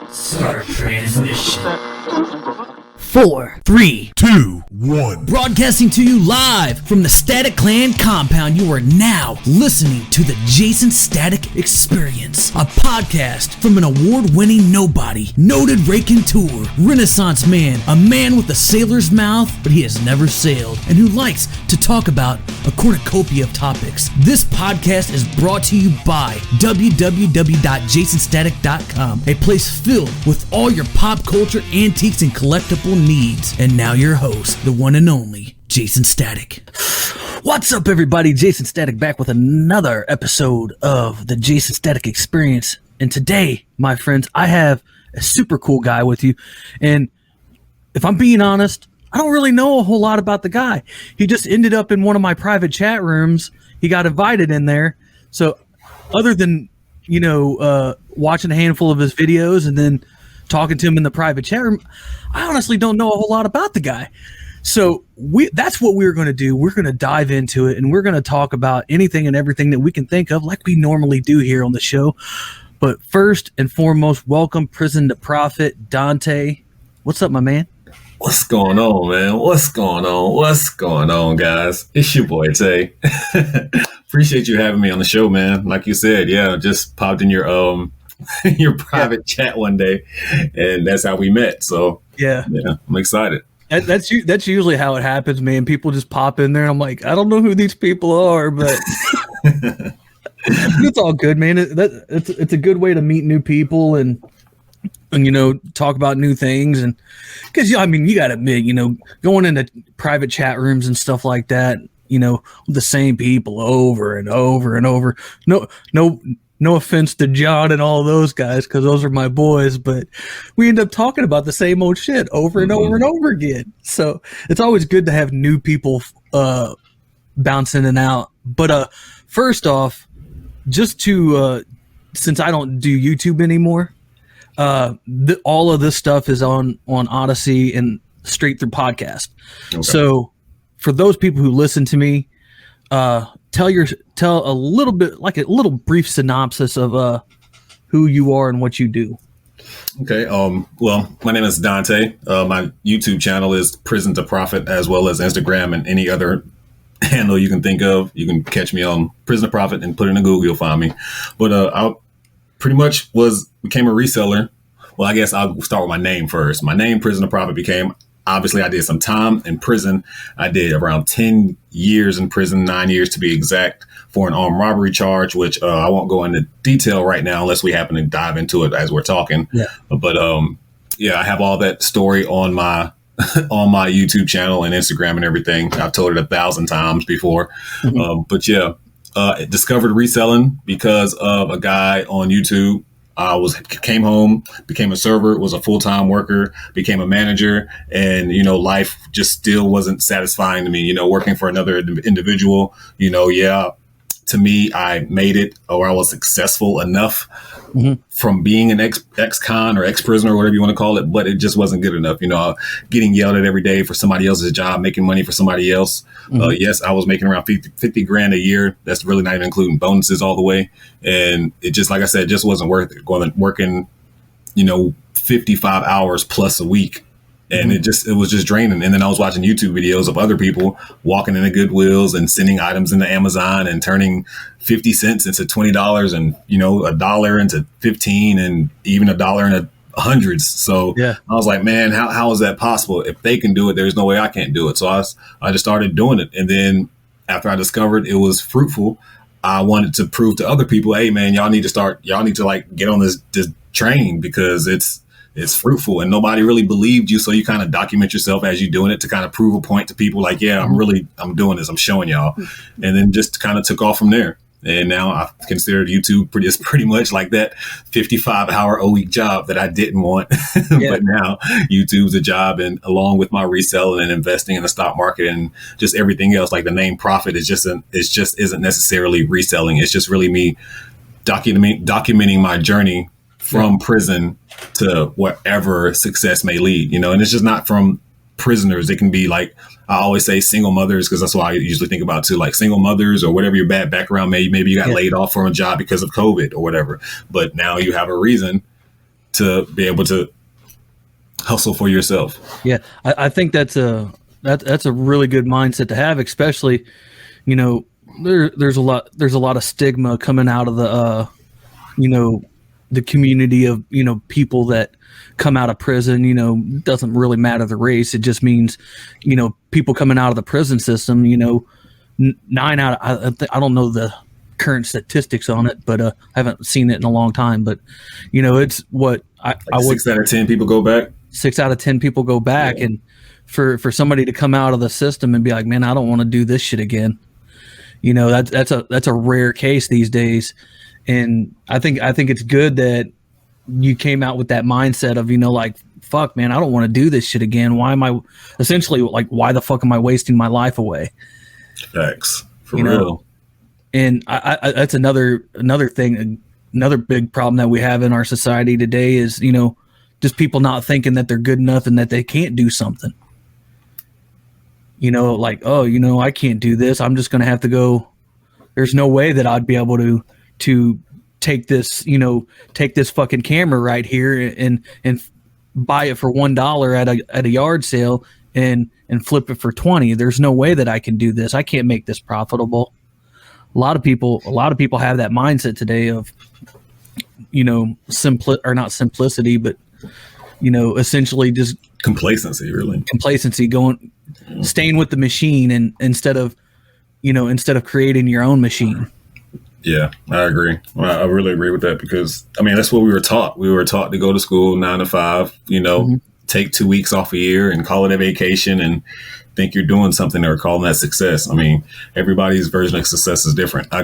Start transmission. 4, 3, 2, 1. Broadcasting to you live from the Static Clan compound, you are now listening to the Jaysin Static Experience, a podcast from an award-winning nobody, noted raconteur, Renaissance man, a man with a sailor's mouth, but he has never sailed, and who likes to talk about a cornucopia of topics. This podcast is brought to you by www.jaysinstatic.com, a place filled with all your pop culture, antiques, and collectible needs. And now your host, the one and only Jaysin Static. What's up, everybody? Jaysin Static back with another episode of the Jaysin Static Experience. And today, my friends, I have a super cool guy with you. And if I'm being honest, I don't really know a whole lot about the guy. He just ended up in one of my private chat rooms. He got invited in there. So other than, watching a handful of his videos and then talking to him in the private chat room, I honestly don't know a whole lot about the guy. So that's what we're going to do. We're going to dive into it, and we're going to talk about anything and everything that we can think of, like we normally do here on the show. But first and foremost, welcome Prison to Profit, Dontae. What's up, my man? What's going on, man? What's going on, guys? It's your boy, Tay. Appreciate you having me on the show, man. Like you said, just popped in your your private chat one day, and that's how we met. So yeah, I'm excited. That's usually how it happens, man. People just pop in there, and I'm like, I don't know who these people are, but it's all good, man. It's a good way to meet new people and talk about new things. And because you got to admit, going into private chat rooms and stuff like that, with the same people over and over and over. No offense to John and all those guys, because those are my boys, but we end up talking about the same old shit over and over and over again. So it's always good to have new people bounce in and out. But first off, just to since I don't do YouTube anymore, all of this stuff is on Odyssey and straight through podcast. Okay. So for those people who listen to me, tell a little bit, like a little brief synopsis of who you are and what you do. Okay. Well, my name is Dontae. My YouTube channel is Prison to Profit, as well as Instagram and any other handle you can think of. You can catch me on Prison to Profit and put it in Google, you'll find me. But I pretty much became a reseller. Well, I guess I'll start with my name first. My name, Prison to Profit, obviously, I did some time in prison. I did around 10 years in prison, 9 years to be exact, for an armed robbery charge, which I won't go into detail right now unless we happen to dive into it as we're talking. Yeah. But I have all that story on my on my YouTube channel and Instagram and everything. I've told it 1,000 times before. Mm-hmm. Discovered reselling because of a guy on YouTube. Came home, became a server, was a full-time worker, became a manager, and, life just still wasn't satisfying to me, working for another individual, to me, I made it, or I was successful enough from being an ex-con or ex-prisoner or whatever you want to call it, but it just wasn't good enough. Getting yelled at every day for somebody else's job, making money for somebody else. Mm-hmm. Yes, I was making around 50 grand a year. That's really not even including bonuses all the way. And it just, like I said, just wasn't worth it. Working, 55 hours plus a week. And it was just draining. And then I was watching YouTube videos of other people walking into Goodwills and sending items into Amazon and turning 50 cents into $20 and, $1 into 15 and even $1 into hundreds. So I was like, man, how is that possible? If they can do it, there's no way I can't do it. So I just started doing it. And then after I discovered it was fruitful, I wanted to prove to other people, hey, man, y'all need to like get on this train because it's fruitful, and nobody really believed you. So you kind of document yourself as you're doing it to kind of prove a point to people like, yeah, I'm doing this. I'm showing y'all. And then just kind of took off from there. And now I consider YouTube pretty much like that 55-hour-a-week job that I didn't want. But now YouTube's a job, and along with my reselling and investing in the stock market and just everything else, like the name Profit is just isn't necessarily reselling. It's just really me documenting my journey from prison to whatever success may lead, and it's just not from prisoners. It can be like, I always say single mothers, because that's what I usually think about too, like single mothers or whatever your bad background may. Maybe you got laid off from a job because of COVID or whatever, but now you have a reason to be able to hustle for yourself. Yeah, I think that's a really good mindset to have, especially, you know, there's a lot of stigma coming out of the the community of, people that come out of prison. Doesn't really matter the race. It just means, people coming out of the prison system, 9 out of, I don't know the current statistics on it, but I haven't seen it in a long time, but it's what I would 6 out of 10 people go back. 6 out of 10 people go back. Yeah. And for somebody to come out of the system and be like, man, I don't want to do this shit again. That's a rare case these days. And I think it's good that you came out with that mindset of, like, fuck, man, I don't want to do this shit again. Why am I essentially like, why the fuck am I wasting my life away? Facts. For real. And I that's another thing, another big problem that we have in our society today is, just people not thinking that they're good enough and that they can't do something. Like, oh, I can't do this. I'm just going to have to go. There's no way that I'd be able to take this, take this fucking camera right here and buy it for $1 at a yard sale and flip it for 20. There's no way that I can do this. I can't make this profitable. A lot of people have that mindset today of, not simplicity, but, essentially just complacency going, staying with the machine and instead of creating your own machine. Yeah, I agree. Well, I really agree with that because, that's what we were taught. We were taught to go to school 9 to 5, take 2 weeks off a year and call it a vacation and think you're doing something or calling that success. Everybody's version of success is different. I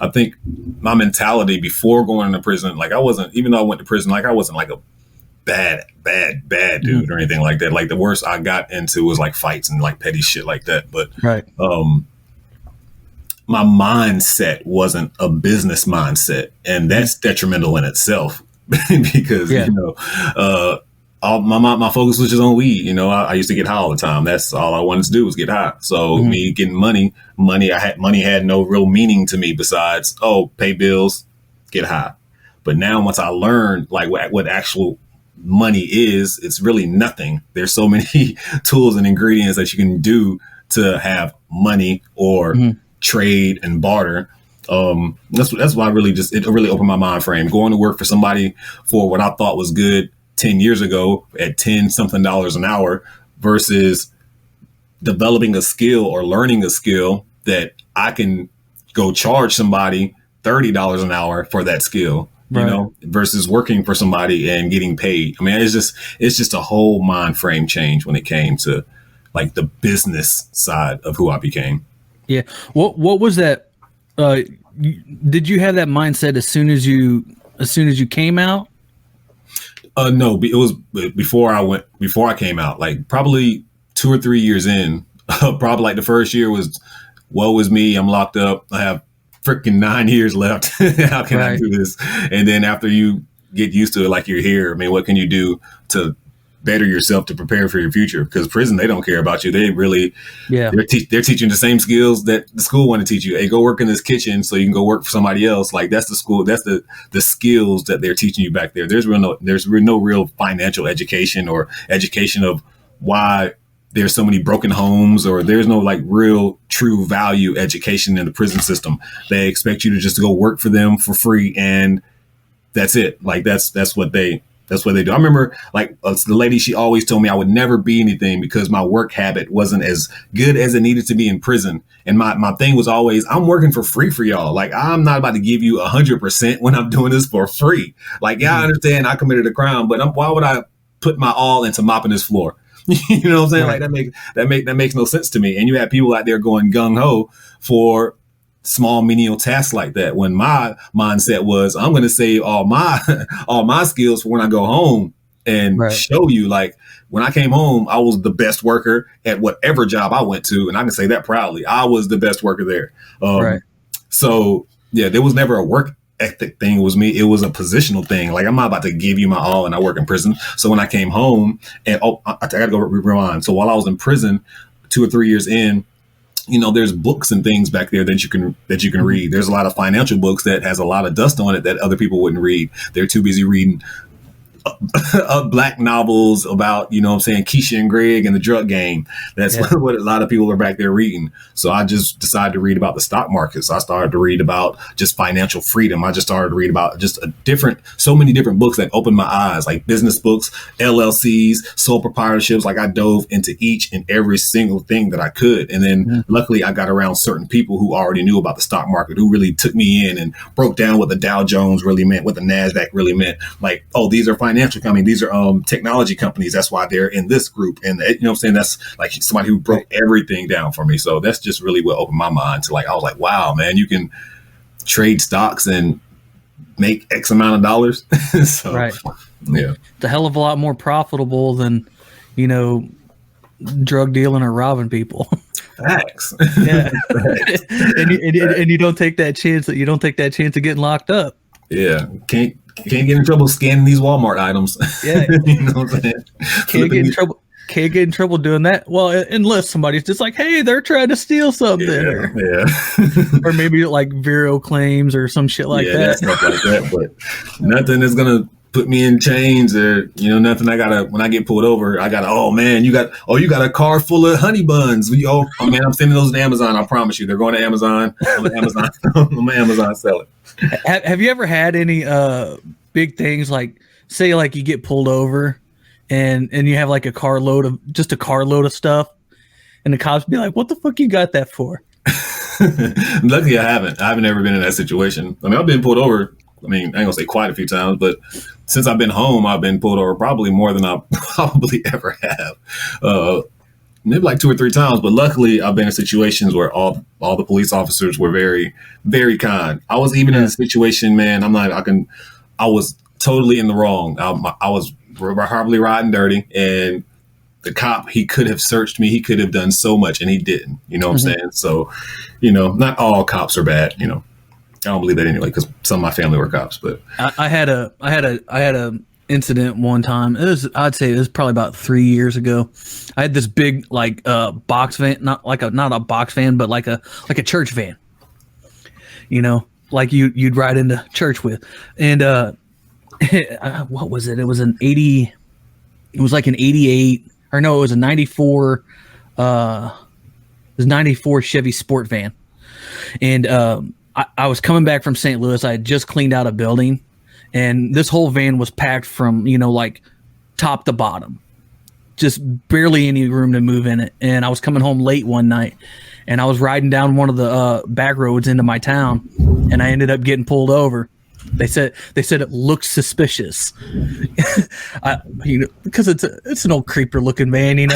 think my mentality before going into prison, like even though I went to prison, like I wasn't like a bad dude or anything like that. Like the worst I got into was like fights and like petty shit like that. But right. My mindset wasn't a business mindset, and that's detrimental in itself because my focus was just on weed. I used to get high all the time. That's all I wanted to do was get high. So me getting money had no real meaning to me besides pay bills, get high. But now once I learned like what actual money is, it's really nothing. There's so many tools and ingredients that you can do to have money or trade and barter. That's why it really opened my mind frame. Going to work for somebody for what I thought was good 10 years ago at 10 something dollars an hour versus developing a skill or learning a skill that I can go charge somebody $30 an hour for that skill, versus working for somebody and getting paid. It's just a whole mind frame change when it came to like the business side of who I became. Yeah. What was that? Did you have that mindset as soon as you came out? No, it was before I came out, like probably 2 or 3 years in, probably like the first year was, woe is me. I'm locked up. I have freaking 9 years left. How can I do this? And then after you get used to it, like you're here, what can you do to better yourself to prepare for your future? Because prison, they don't care about you. They really, they're teaching the same skills that the school want to teach you. Hey, go work in this kitchen so you can go work for somebody else. Like that's the school. That's the skills that they're teaching you back there. There's no real financial education or education of why there's so many broken homes, or there's no like real true value education in the prison system. They expect you to just go work for them for free. And that's it. Like that's what they do. I remember like the lady, she always told me I would never be anything because my work habit wasn't as good as it needed to be in prison. And my thing was always, I'm working for free for y'all. Like, I'm not about to give you 100% when I'm doing this for free. Like, I understand I committed a crime, but why would I put my all into mopping this floor? You know what I'm saying? Right. Like that makes no sense to me. And you have people out there going gung ho for small menial tasks like that, when my mindset was, I'm going to save all my skills for when I go home and show you, like, when I came home, I was the best worker at whatever job I went to. And I can say that proudly. I was the best worker there. So yeah, there was never a work ethic thing. It was me. It was a positional thing. Like, I'm not about to give you my all, and I work in prison. So when I came home, and I got to go rewind. So while I was in prison, 2 or 3 years in, there's books and things back there that you can read. There's a lot of financial books that has a lot of dust on it that other people wouldn't read. They're too busy reading black novels about, Keisha and Greg and the drug game. That's what a lot of people are back there reading. So I just decided to read about the stock markets. I started to read about just financial freedom. I just started to read about just so many different books that opened my eyes, like business books, LLCs, sole proprietorships. Like, I dove into each and every single thing that I could. And then luckily I got around certain people who already knew about the stock market, who really took me in and broke down what the Dow Jones really meant, what the NASDAQ really meant. Like, oh, these are financial companies. These are technology companies. That's why they're in this group. And what I'm saying? That's like somebody who broke everything down for me. So that's just really what opened my mind to, like, I was like, wow, man, you can trade stocks and make X amount of dollars. So, right. Yeah. It's a hell of a lot more profitable than, drug dealing or robbing people. Facts. Yeah. Facts. and you don't take that chance of getting locked up. Yeah. Can't get in trouble scanning these Walmart items. Yeah. You know what I'm saying? Can't get in trouble doing that. Well, unless somebody's just like, hey, they're trying to steal something. Yeah. Or maybe like Vero claims or some shit like that. Stuff like that. But nothing is going to put me in chains or, nothing. When I get pulled over, oh man, you got a car full of honey buns. Oh man, I'm sending those to Amazon. I promise you, they're going to Amazon. I'm an Amazon seller. Have you ever had any big things, like, say, like you get pulled over and you have like a carload of stuff, and the cops be like, what the fuck you got that for? Luckily I haven't ever been in that situation. I mean, I've been pulled over, I ain't gonna say quite a few times, but since I've been home, I've been pulled over probably more than I probably ever have. Maybe like 2 or 3 times, but luckily I've been in situations where all the police officers were very, very kind. I was even in a situation, man, I was totally in the wrong. I was horribly riding dirty, and the cop, he could have searched me. He could have done so much, and he didn't. You know what I'm saying? So, not all cops are bad. I don't believe that anyway, because some of my family were cops. But I had a incident one time. I'd say it was probably about 3 years ago. I had this big box van, not a box van, but like a church van. Like you'd ride into church with, and what was it? It was an 80. It was like an 88, or no, it was a 94. It was 94 Chevy Sport van, and I was coming back from St. Louis. I had just cleaned out a building, and this whole van was packed from, like top to bottom, just barely any room to move in it. And I was coming home late one night, and I was riding down one of the back roads into my town, and I ended up getting pulled over. They said it looked suspicious, because it's an old creeper looking man,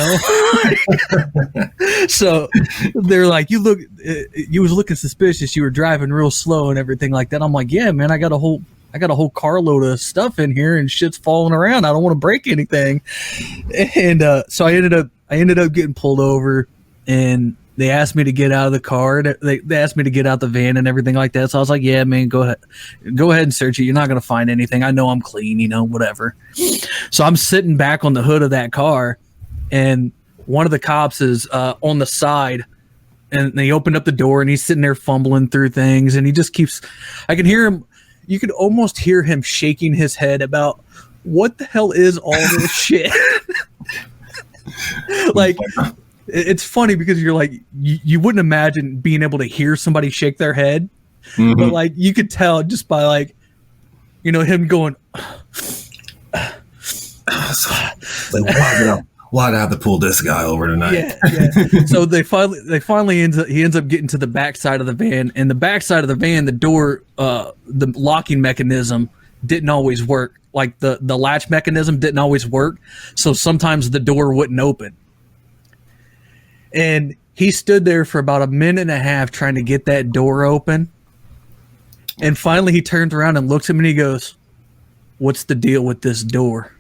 So they're like, you was looking suspicious. You were driving real slow and everything like that. I'm like, yeah, man, I got a whole carload of stuff in here and shit's falling around. I don't want to break anything. And so I ended up getting pulled over, and they asked me to get out of the car. They asked me to get out the van and everything like that. So I was like, yeah, man, go ahead and search it. You're not going to find anything. I know I'm clean, whatever. So I'm sitting back on the hood of that car, and one of the cops is on the side, and they opened up the door, and he's sitting there fumbling through things, and he just keeps, I can hear him. You could almost hear him shaking his head about what the hell is all this shit. Like, it's funny because you're like, you wouldn't imagine being able to hear somebody shake their head, but like you could tell just by like, him going. Why did I have to pull this guy over tonight? Yeah. So he ends up getting to the back side of the van, and the back side of the van, the door, the locking mechanism didn't always work. Like the latch mechanism didn't always work. So sometimes the door wouldn't open. And he stood there for about a minute and a half trying to get that door open. And finally he turns around and looks at me and he goes, "What's the deal with this door?"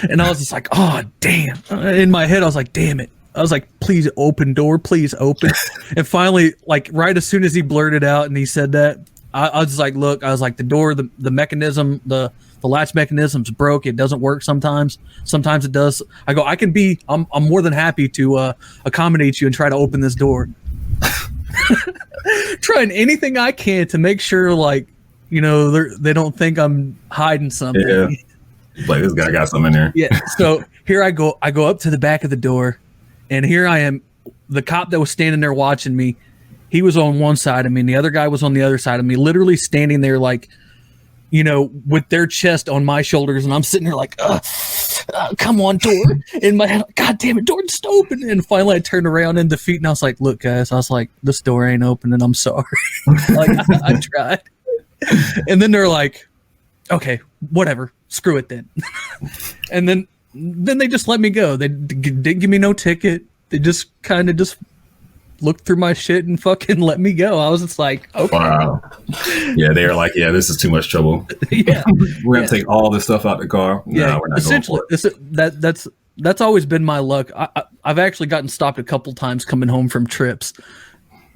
And I was just like, oh, damn. In my head, I was like, damn it. I was like, please open door, please open. And finally, like right as soon as he blurted out and he said that, I was like, look, I was like, the door, the mechanism, the latch mechanism's broke. It doesn't work sometimes. Sometimes it does. I go, I'm more than happy to accommodate you and try to open this door. Trying anything I can to make sure, like, you know, they don't think I'm hiding something. Yeah. Like, this guy got something in there. Yeah. So here I go up to the back of the door, and here I am. The cop that was standing there watching me, he was on one side of me, and the other guy was on the other side of me, literally standing there, like, you know, with their chest on my shoulders, and I'm sitting there like, come on, door. In my head, God damn it, door just open. And finally I turned around in defeat, and I was like, look, guys, I was like, this door ain't opening. I'm sorry. Like, I tried. And then they're like, okay, whatever, screw it then. And then they just let me go. They didn't give me no ticket. They just kind of just looked through my shit and fucking let me go. I was just like, okay. Wow. Yeah, they were like, yeah, this is too much trouble. Yeah. We're going to take all this stuff out the car. Yeah, no, we're not essentially, going for it. that's always been my luck. I've actually gotten stopped a couple times coming home from trips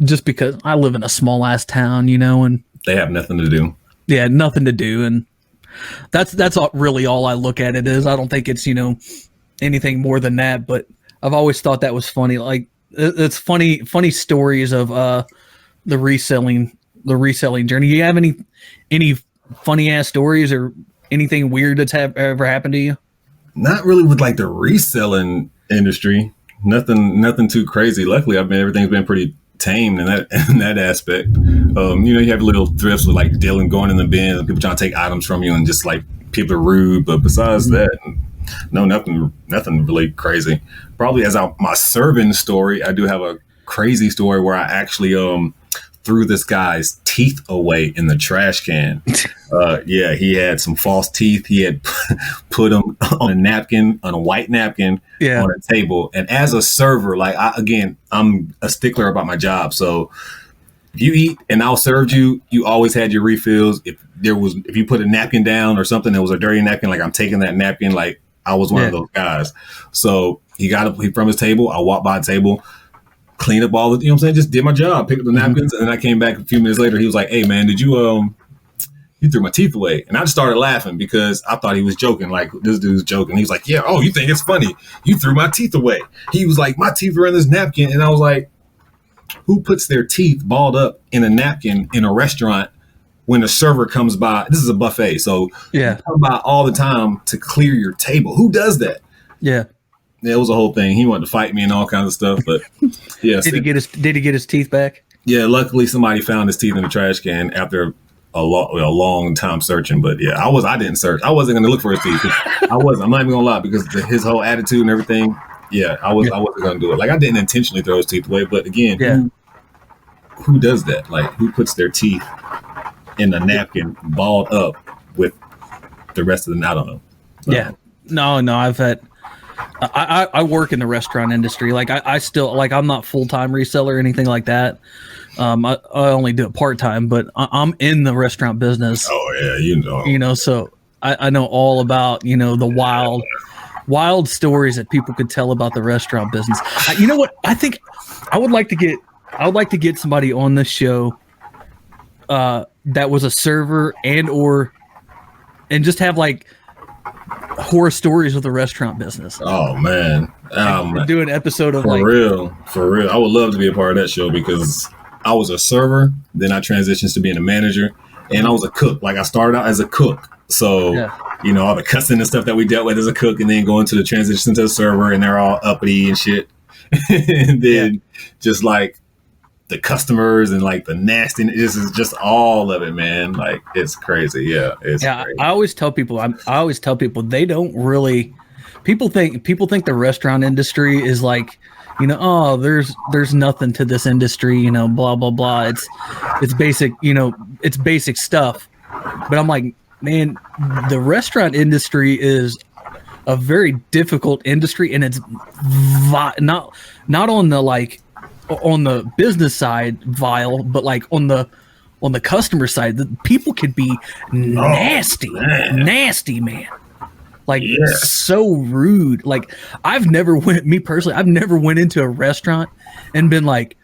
just because I live in a small ass town, you know, and They have nothing to do. yeah, nothing to do. And that's really all I look at it is. I don't think it's, you know, anything more than that, but I've always thought that was funny. Like, it's funny stories of the reselling journey. Do you have any funny ass stories or anything weird that's ever happened to you? Not really with like the reselling industry. Nothing too crazy. Luckily, everything's been pretty tame in that aspect. You know, you have little thrifts with like dealing, going in the bin, and people trying to take items from you, and just like people are rude. But besides that, no, nothing really crazy. Probably my serving story, I do have a crazy story where I actually threw this guy's teeth away in the trash can. Yeah, he had some false teeth. He had put them on a white napkin on a table. And as a server, like, I'm a stickler about my job. So if you eat and I'll serve you, you always had your refills. If you put a napkin down or something that was a dirty napkin, like, I'm taking that napkin, like I was one of those guys. So he got up from his table. I walked by the table, cleaned up all the, you know what I'm saying? Just did my job, picked up the napkins. And then I came back a few minutes later. He was like, hey man, did you threw my teeth away. And I just started laughing because I thought he was joking. Like, this dude's joking. He was like, yeah, oh, you think it's funny? You threw my teeth away. He was like, my teeth were in this napkin. And I was like, who puts their teeth balled up in a napkin in a restaurant when a server comes by? This is a buffet. So you come by all the time to clear your table. Who does that? Yeah, it was a whole thing. He wanted to fight me and all kinds of stuff. But yeah. Did he get his teeth back? Yeah, luckily somebody found his teeth in the trash can after a long time searching. But yeah, I didn't search. I wasn't going to look for his teeth. I'm not even going to lie, because his whole attitude and everything. Yeah, I wasn't going to do it. Like, I didn't intentionally throw his teeth away, but again, who does that? Like, who puts their teeth in a napkin balled up with the rest of them? I don't know. Yeah, no, I've had. I work in the restaurant industry. Like, I still, like, I'm not full-time reseller or anything like that. I only do it part-time, but I'm in the restaurant business. Oh yeah, you know, so I know all about, you know, the wild stories that people could tell about the restaurant business. You know what? I think I would like to get somebody on this show that was a server and just have like horror stories of the restaurant business. Oh man, do an episode of for real. I would love to be a part of that show, because I was a server, then I transitioned to being a manager, and I was a cook. Like, I started out as a cook, so you know, all the cussing and stuff that we dealt with as a cook, and then going to the transition to the server, and they're all uppity and shit, and then just like the customers and like the nasty, this is just all of it, man. Like, it's crazy. Yeah, it's crazy. I always tell people they don't really. People think the restaurant industry is like, you know, oh, there's nothing to this industry, you know, blah blah blah. It's basic, you know, it's basic stuff. But I'm like, man, the restaurant industry is a very difficult industry, and it's not on the like on the business side vile, but like on the customer side, the people could be nasty, man. Like, so rude. Like, I've never went into a restaurant and been like,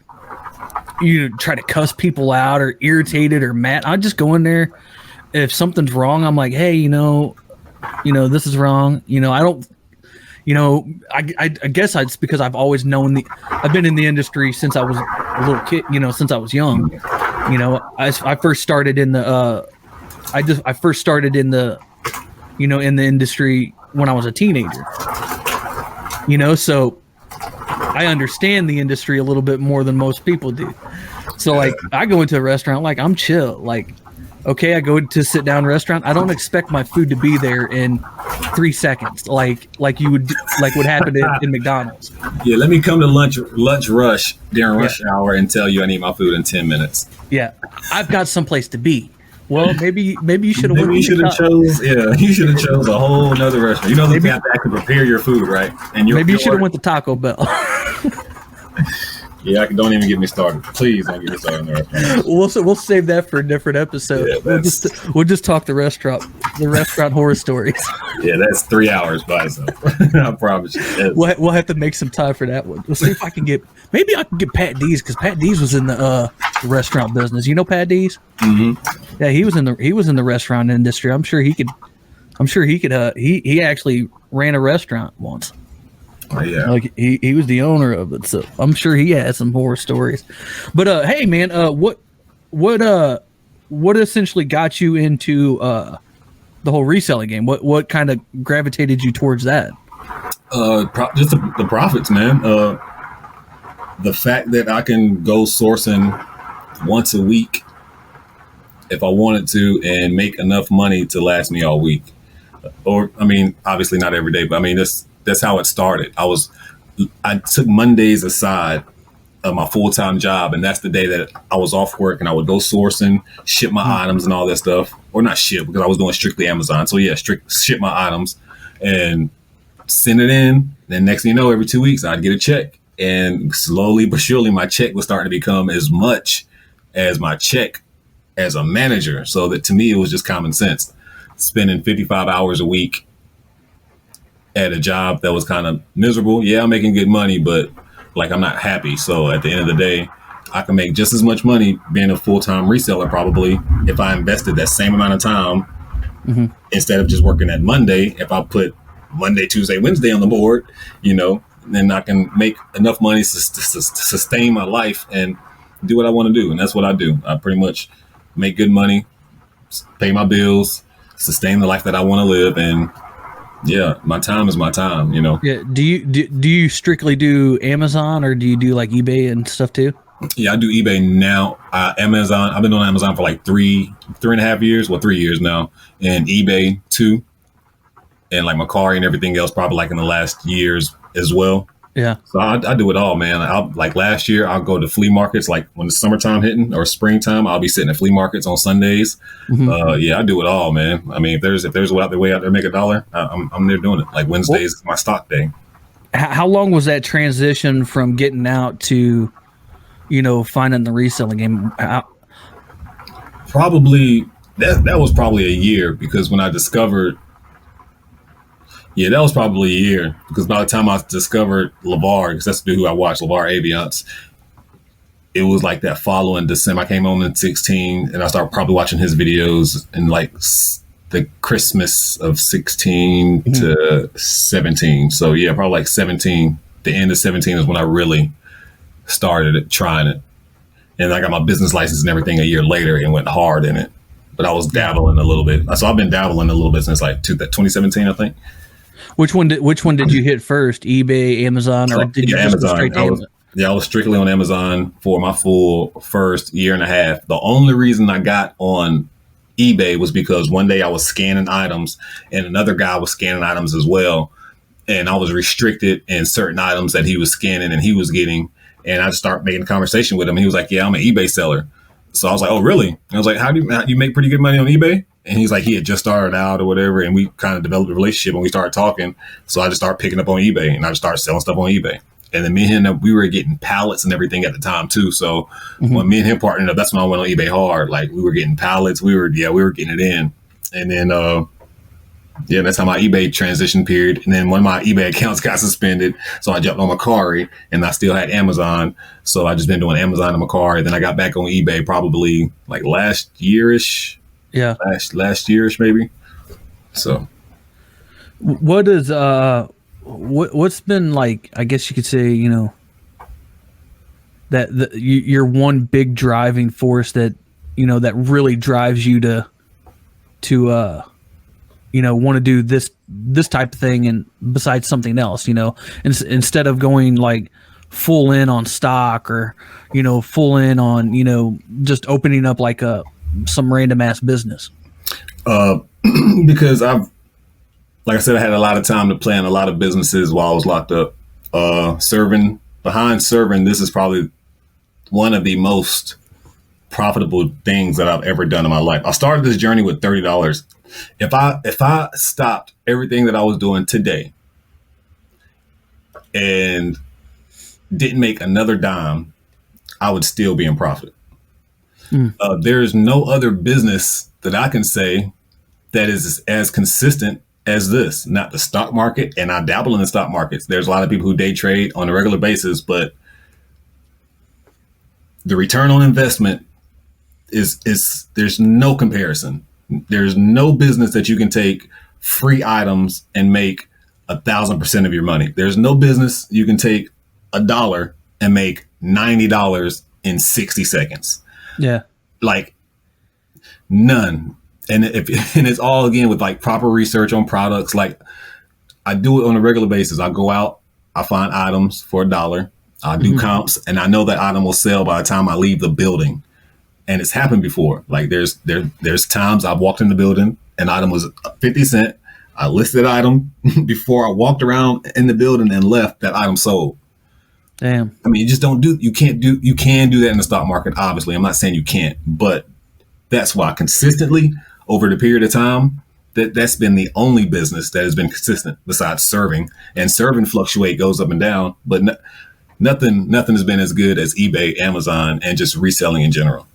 try to cuss people out or irritated or mad. I just go in there. If something's wrong, I'm like, hey, this is wrong. I don't. I guess it's because I've always known I've been in the industry since I was a little kid. Since I was young. I first started in the. I first started in the, in the industry when I was a teenager. So I understand the industry a little bit more than most people do. So like I go into a restaurant, like I'm chill. Like, okay, I go to sit down restaurant. I don't expect my food to be there in 3 seconds, like what happened in McDonald's. Yeah, let me come to lunch rush during rush hour and tell you I need my food in 10 minutes. Yeah, I've got someplace to be. Well, maybe you should have. Maybe you should have chose. Yeah, you should have chose a whole nother restaurant. They have to actually prepare your food, right? And maybe you should have went to Taco Bell. Yeah, don't even get me started. Please don't get me started on the restaurant. We'll save that for a different episode. Yeah, we'll just talk the restaurant horror stories. Yeah, that's 3 hours by itself. I promise you. We'll have to make some time for that one. We'll see if I can get Pat D's, because Pat D's was in the restaurant business. You know Pat D's? Mm-hmm. Yeah, he was in the restaurant industry. I'm sure he could. He actually ran a restaurant once. Oh, yeah. Like he was the owner of it, so I'm sure he has some horror stories. But hey man, what essentially got you into the whole reselling game? What kind of gravitated you towards that? Just the profits, man. The fact that I can go sourcing once a week if I wanted to and make enough money to last me all week. Or I mean, obviously not every day, but I mean that's how it started. I took Mondays aside of my full-time job, and that's the day that I was off work, and I would go sourcing, ship my items and all that stuff. Or not ship, because I was doing strictly Amazon. So yeah, ship my items and send it in. Then next thing you know, every 2 weeks I'd get a check. And slowly but surely my check was starting to become as much as my check as a manager. So that to me it was just common sense. Spending 55 hours a week at a job that was kind of miserable. Yeah, I'm making good money, but like I'm not happy. So at the end of the day, I can make just as much money being a full-time reseller probably if I invested that same amount of time instead of just working at Monday. If I put Monday, Tuesday, Wednesday on the board, then I can make enough money to sustain my life and do what I want to do. And that's what I do. I pretty much make good money, pay my bills, sustain the life that I want to live, and yeah, my time is my time, Yeah. Do you strictly do Amazon, or do you do like eBay and stuff too? Yeah, I do eBay now. Amazon, I've been on Amazon for like 3.5 years, 3 years now, and eBay too, and like Mercari and everything else probably like in the last years as well. Yeah. So I do it all, man. Like last year, I'll go to flea markets. Like when the summertime hitting or springtime, I'll be sitting at flea markets on Sundays. Yeah, I do it all, man. I mean, if there's a way out there to make $1, I'm there doing it. Like Wednesdays is my stock day. How long was that transition from getting out to, finding the reselling game? Probably that was probably a year, because when I discovered. Yeah, that was probably a year, because by the time I discovered LeVar, because that's who I watched, LeVar Aviance, it was like that following December. I came home in 16, and I started probably watching his videos in like the Christmas of 16 to 17. So yeah, probably like 17. The end of 17 is when I really started trying it. And I got my business license and everything a year later and went hard in it. But I was dabbling a little bit. So I've been dabbling a little bit since like 2017, I think. Which one did you hit first? eBay, Amazon, or did you just go straight to Amazon? I was strictly on Amazon for my full first year and a half. The only reason I got on eBay was because one day I was scanning items and another guy was scanning items as well. And I was restricted in certain items that he was scanning and he was getting. And I just started making a conversation with him. He was like, yeah, I'm an eBay seller. So I was like, oh, really? I was like, how do you make pretty good money on eBay? And he's like, he had just started out or whatever. And we kind of developed a relationship and we started talking. So I just started picking up on eBay and I just started selling stuff on eBay. And then me and him, we were getting pallets and everything at the time too. So when me and him partnered up, that's when I went on eBay hard. Like we were getting pallets. We were getting it in. And then Yeah, that's how my eBay transition period. And then one of my eBay accounts got suspended. So I jumped on Macari and I still had Amazon. So I just been doing Amazon and Macari. Then I got back on eBay probably like last yearish. Yeah. Last yearish maybe. So what is what's been like, I guess you could say, you know, that you're one big driving force that, you know, that really drives you to you know, want to do this type of thing and besides something else, you know, instead of going like full in on stock or, you know, full in on, you know, just opening up like some random ass business. Because like I said, I had a lot of time to plan a lot of businesses while I was locked up. Serving, this is probably one of the most profitable things that I've ever done in my life. I started this journey with $30. If I stopped everything that I was doing today and didn't make another dime, I would still be in profit. There's no other business that I can say that is as consistent as this. Not the stock market, and I dabble in the stock markets. There's a lot of people who day trade on a regular basis, but the return on investment is there's no comparison. There's no business that you can take free items and make 1,000% of your money. There's no business you can take $1 and make $90 in 60 seconds. Yeah. Like none. And it's all again with like proper research on products. Like I do it on a regular basis. I go out, I find items for $1. I do comps, and I know that item will sell by the time I leave the building. And it's happened before. Like there's times I've walked in the building, an item was 50 cents. I listed item before I walked around in the building and left, that item sold. Damn. I mean, you can do that in the stock market. Obviously, I'm not saying you can't, but that's why consistently over the period of time, that's been the only business that has been consistent besides serving. And serving fluctuate, goes up and down, but nothing has been as good as eBay, Amazon, and just reselling in general.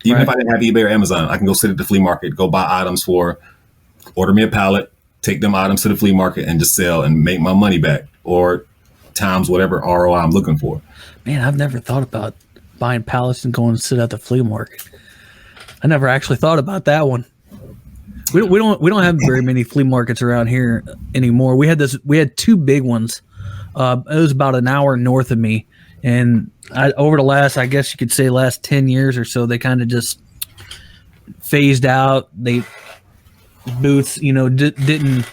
Even if I didn't have eBay or Amazon, I can go sit at the flea market, go buy items order me a pallet, take them items to the flea market and just sell and make my money back, or times whatever ROI I'm looking for. Man, I've never thought about buying pallets and going to sit at the flea market. I never actually thought about that one. We don't have very many flea markets around here anymore. We had two big ones. It was about an hour north of me, and over the last, I guess you could say, last 10 years or so, they kind of just phased out. They booths, you know, didn't,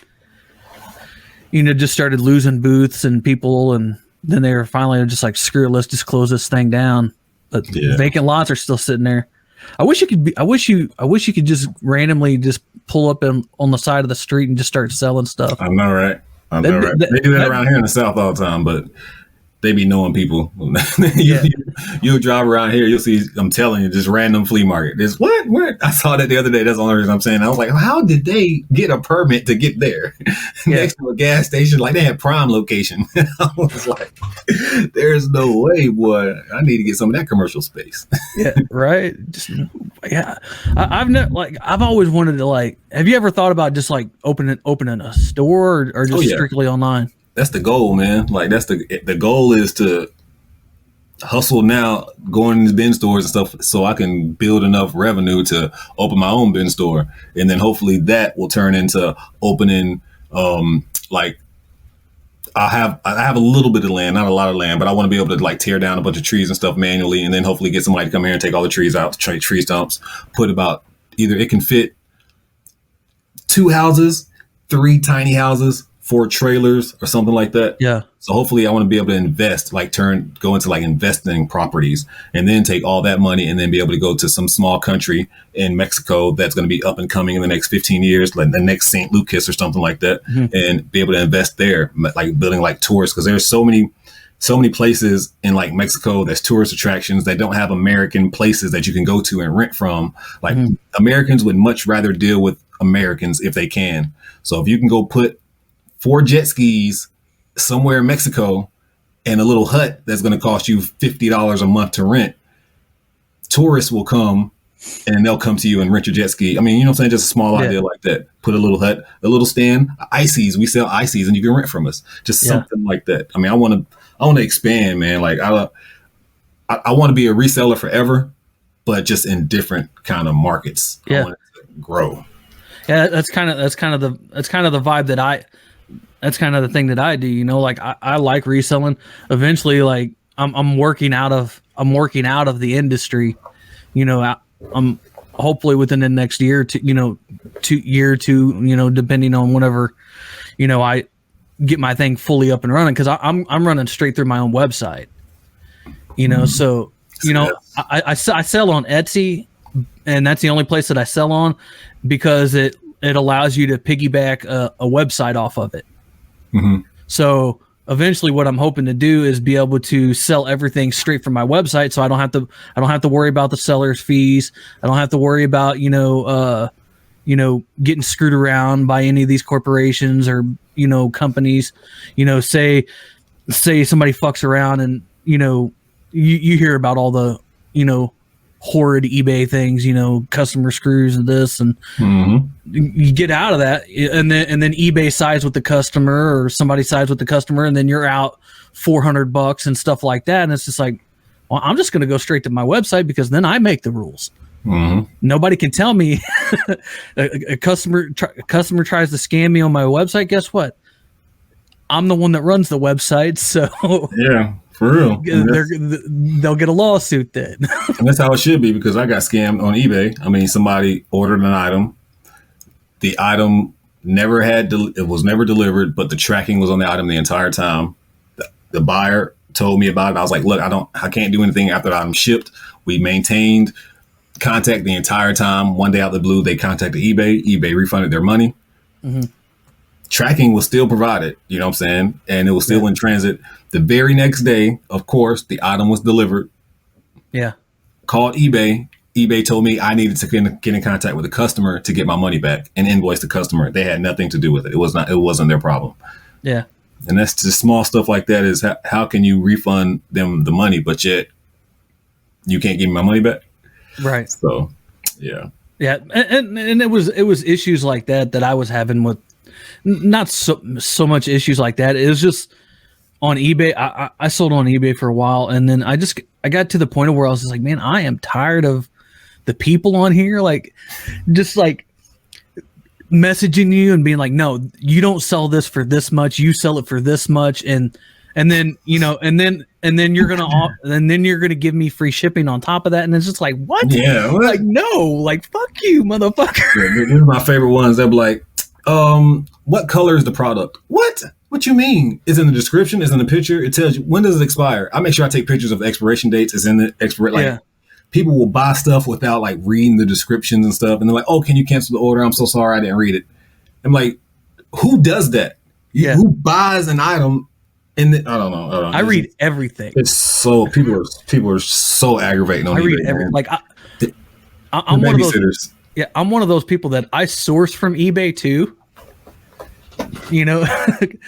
you know, just started losing booths and people, and then they were finally just like, screw it, let's just close this thing down. But vacant lots are still sitting there. I wish you could just randomly just pull up on the side of the street and just start selling stuff. I know, right? They do that around here in the South all the time, but they be knowing people. You'll drive around here, you'll see, I'm telling you, just random flea market. There's what? I saw that the other day. That's the only reason I'm saying. I was like, how did they get a permit to get there? Next to a gas station, like they had prime location. I was like, there's no way, boy. I need to get some of that commercial space. Yeah, right. I've always wanted to, like, have you ever thought about just like opening a store or just strictly online? That's the goal, man. Like that's the goal is to hustle now, going into bin stores and stuff, so I can build enough revenue to open my own bin store, and then hopefully that will turn into opening. Like I have a little bit of land, not a lot of land, but I want to be able to like tear down a bunch of trees and stuff manually, and then hopefully get somebody to come here and take all the trees out, tree stumps, put about either it can fit 2 houses, 3 tiny houses, 4 trailers or something like that. Yeah. So hopefully I want to be able to invest, like go into like investing properties, and then take all that money and then be able to go to some small country in Mexico that's going to be up and coming in the next 15 years, like the next St. Lucas or something like that, and be able to invest there, like building like tours. Cause there's so many places in like Mexico that's tourist attractions that don't have American places that you can go to and rent from. Like Americans would much rather deal with Americans if they can. So if you can go put 4 jet skis somewhere in Mexico and a little hut that's going to cost you $50 a month to rent, tourists will come and they'll come to you and rent your jet ski. I mean, you know what I'm saying? Just a small idea like that. Put a little hut, a little stand, ices. We sell ices and you can rent from us. Just something like that. I mean, I want to expand, man. Like I want to be a reseller forever, but just in different kind of markets. Yeah. I want it to grow. Yeah, that's kind of the vibe that's kind of the thing that I do, you know, like I like reselling. Eventually, like I'm working out of the industry, you know. I'm hopefully within the next year to, you know, 2 year, you know, depending on whenever, you know, I get my thing fully up and running, because I'm running straight through my own website, you know. So, you know, I sell on Etsy, and that's the only place that I sell on, because it allows you to piggyback a website off of it. Mm-hmm. So eventually what I'm hoping to do is be able to sell everything straight from my website. So I don't have to worry about the seller's fees. I don't have to worry about, you know, getting screwed around by any of these corporations or, you know, companies. You know, say somebody fucks around, and, you know, you hear about all the, you know, horrid eBay things, you know, customer screws and this, and you get out of that, and then eBay sides with the customer, or somebody sides with the customer, and then you're out $400 and stuff like that. And it's just like, well, I'm just going to go straight to my website, because then I make the rules. Nobody can tell me. a customer tries to scam me on my website. Guess what? I'm the one that runs the website. So yeah. For real. They'll get a lawsuit then. And that's how it should be, because I got scammed on eBay. I mean, somebody ordered an item. The item it was never delivered, but the tracking was on the item the entire time. The buyer told me about it. I was like, look, I can't do anything after the item shipped. We maintained contact the entire time. One day out of the blue, they contacted eBay. eBay refunded their money. Mm-hmm. Tracking was still provided, you know what I'm saying? And it was still in transit. The very next day, of course, the item was delivered. Yeah. Called eBay. eBay told me I needed to get in contact with the customer to get my money back and invoice the customer. They had nothing to do with it. It wasn't their problem. Yeah. And that's just small stuff like that. Is how can you refund them the money, but yet you can't give me my money back? Right. So, yeah. Yeah. And it was issues like that I was having with, not so much issues like that. It was just on eBay. I sold on eBay for a while, and then I got to the point of where I was just like, man, I am tired of the people on here, like, just like messaging you and being like, no, you don't sell this for this much, you sell it for this much, and then, you know, and then you're gonna give me free shipping on top of that, and it's just like, what? Yeah, what? Like, no, like, fuck you, motherfucker. Yeah, these are my favorite ones. They're like, what color is the product? What you mean? It's in the description, it's in the picture, it tells you when does it expire. I make sure I take pictures of the expiration dates. It's in the like, people will buy stuff without like reading the descriptions and stuff, and they're like, oh, can you cancel the order? I'm so sorry, I didn't read it. I'm like, who does that? Who buys an item in I don't know. I read everything. It's so people are so aggravating on I read everything. Like I'm one of those. Yeah, I'm one of those people that I source from eBay too. You know,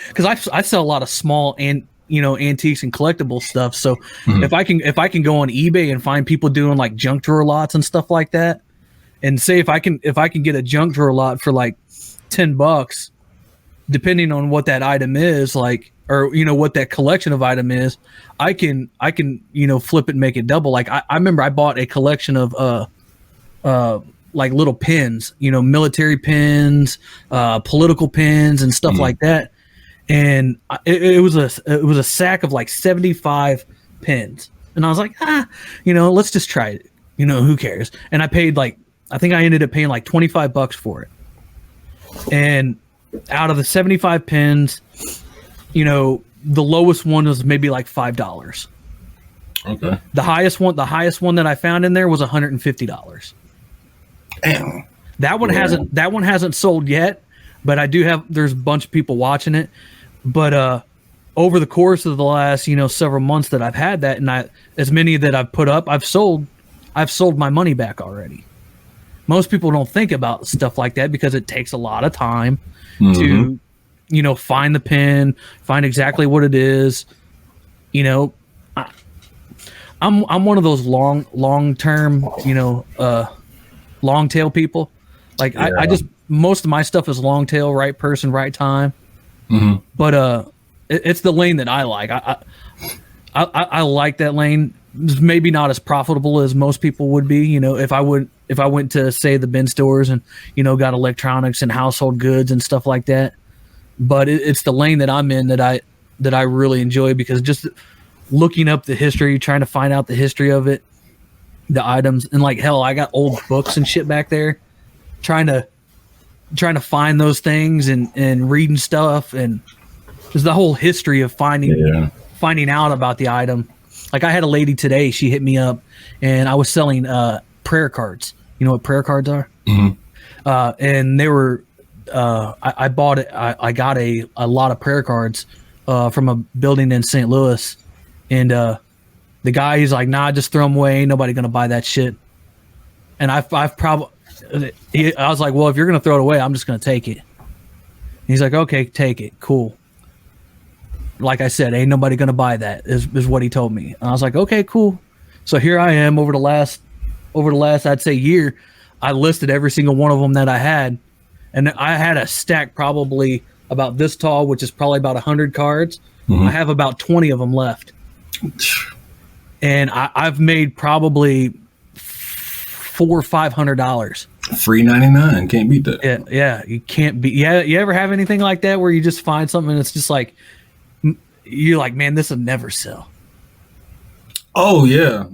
because I sell a lot of small and, you know, antiques and collectible stuff. So if I can go on eBay and find people doing like junk drawer lots and stuff like that, and say if I can get a junk drawer lot for like $10, depending on what that item is, like, or, you know, what that collection of item is, I can you know, flip it and make it double. Like I remember I bought a collection of like little pins, you know, military pins, political pins and stuff like that. And it was a sack of like 75 pins. And I was like, you know, let's just try it. You know, who cares? And I paid I think I ended up paying like $25 for it. And out of the 75 pins, you know, the lowest one was maybe like $5. Okay. The highest one that I found in there was $150. Damn. That one hasn't sold yet, but I do have, there's a bunch of people watching it. But over the course of the last, you know, several months that I've had that, and as many that I've put up, I've sold my money back already. Most people don't think about stuff like that because it takes a lot of time to, you know, find the pin, find exactly what it is. You know, I'm one of those long term, you know, long tail people. Like I just most of my stuff is long tail, right person, right time. Mm-hmm. But it's the lane that I like. I like that lane. It's maybe not as profitable as most people would be. You know, if I went to say the bin stores and got electronics and household goods and stuff like that. But it's the lane that I'm in that I really enjoy, because just looking up the history, trying to find out the history of it, the items, and like hell, I got old books and shit back there, trying to find those things and reading stuff, and there's the whole history of finding out about the item. Like I had a lady today, she hit me up, and I was selling prayer cards. You know what prayer cards are? Mm-hmm. And they were. I bought it. I got a lot of prayer cards from a building in St. Louis, and the guy, he's like, "Nah, just throw them away. Ain't nobody gonna buy that shit." And I've probably, I was like, "Well, if you're gonna throw it away, I'm just gonna take it." And he's like, "Okay, take it, cool." Like I said, ain't nobody gonna buy that. Is what he told me. And I was like, "Okay, cool." So here I am over the last I'd say year, I listed every single one of them that I had. And I had a stack probably about this tall, which is probably about 100 cards. Mm-hmm. I have about 20 of them left. And I've made probably $400 or $500. Free 99. Can't beat that. Yeah, you can't beat. Yeah, you ever have anything like that where you just find something and it's just like, you're like, man, this will never sell. Oh, yeah.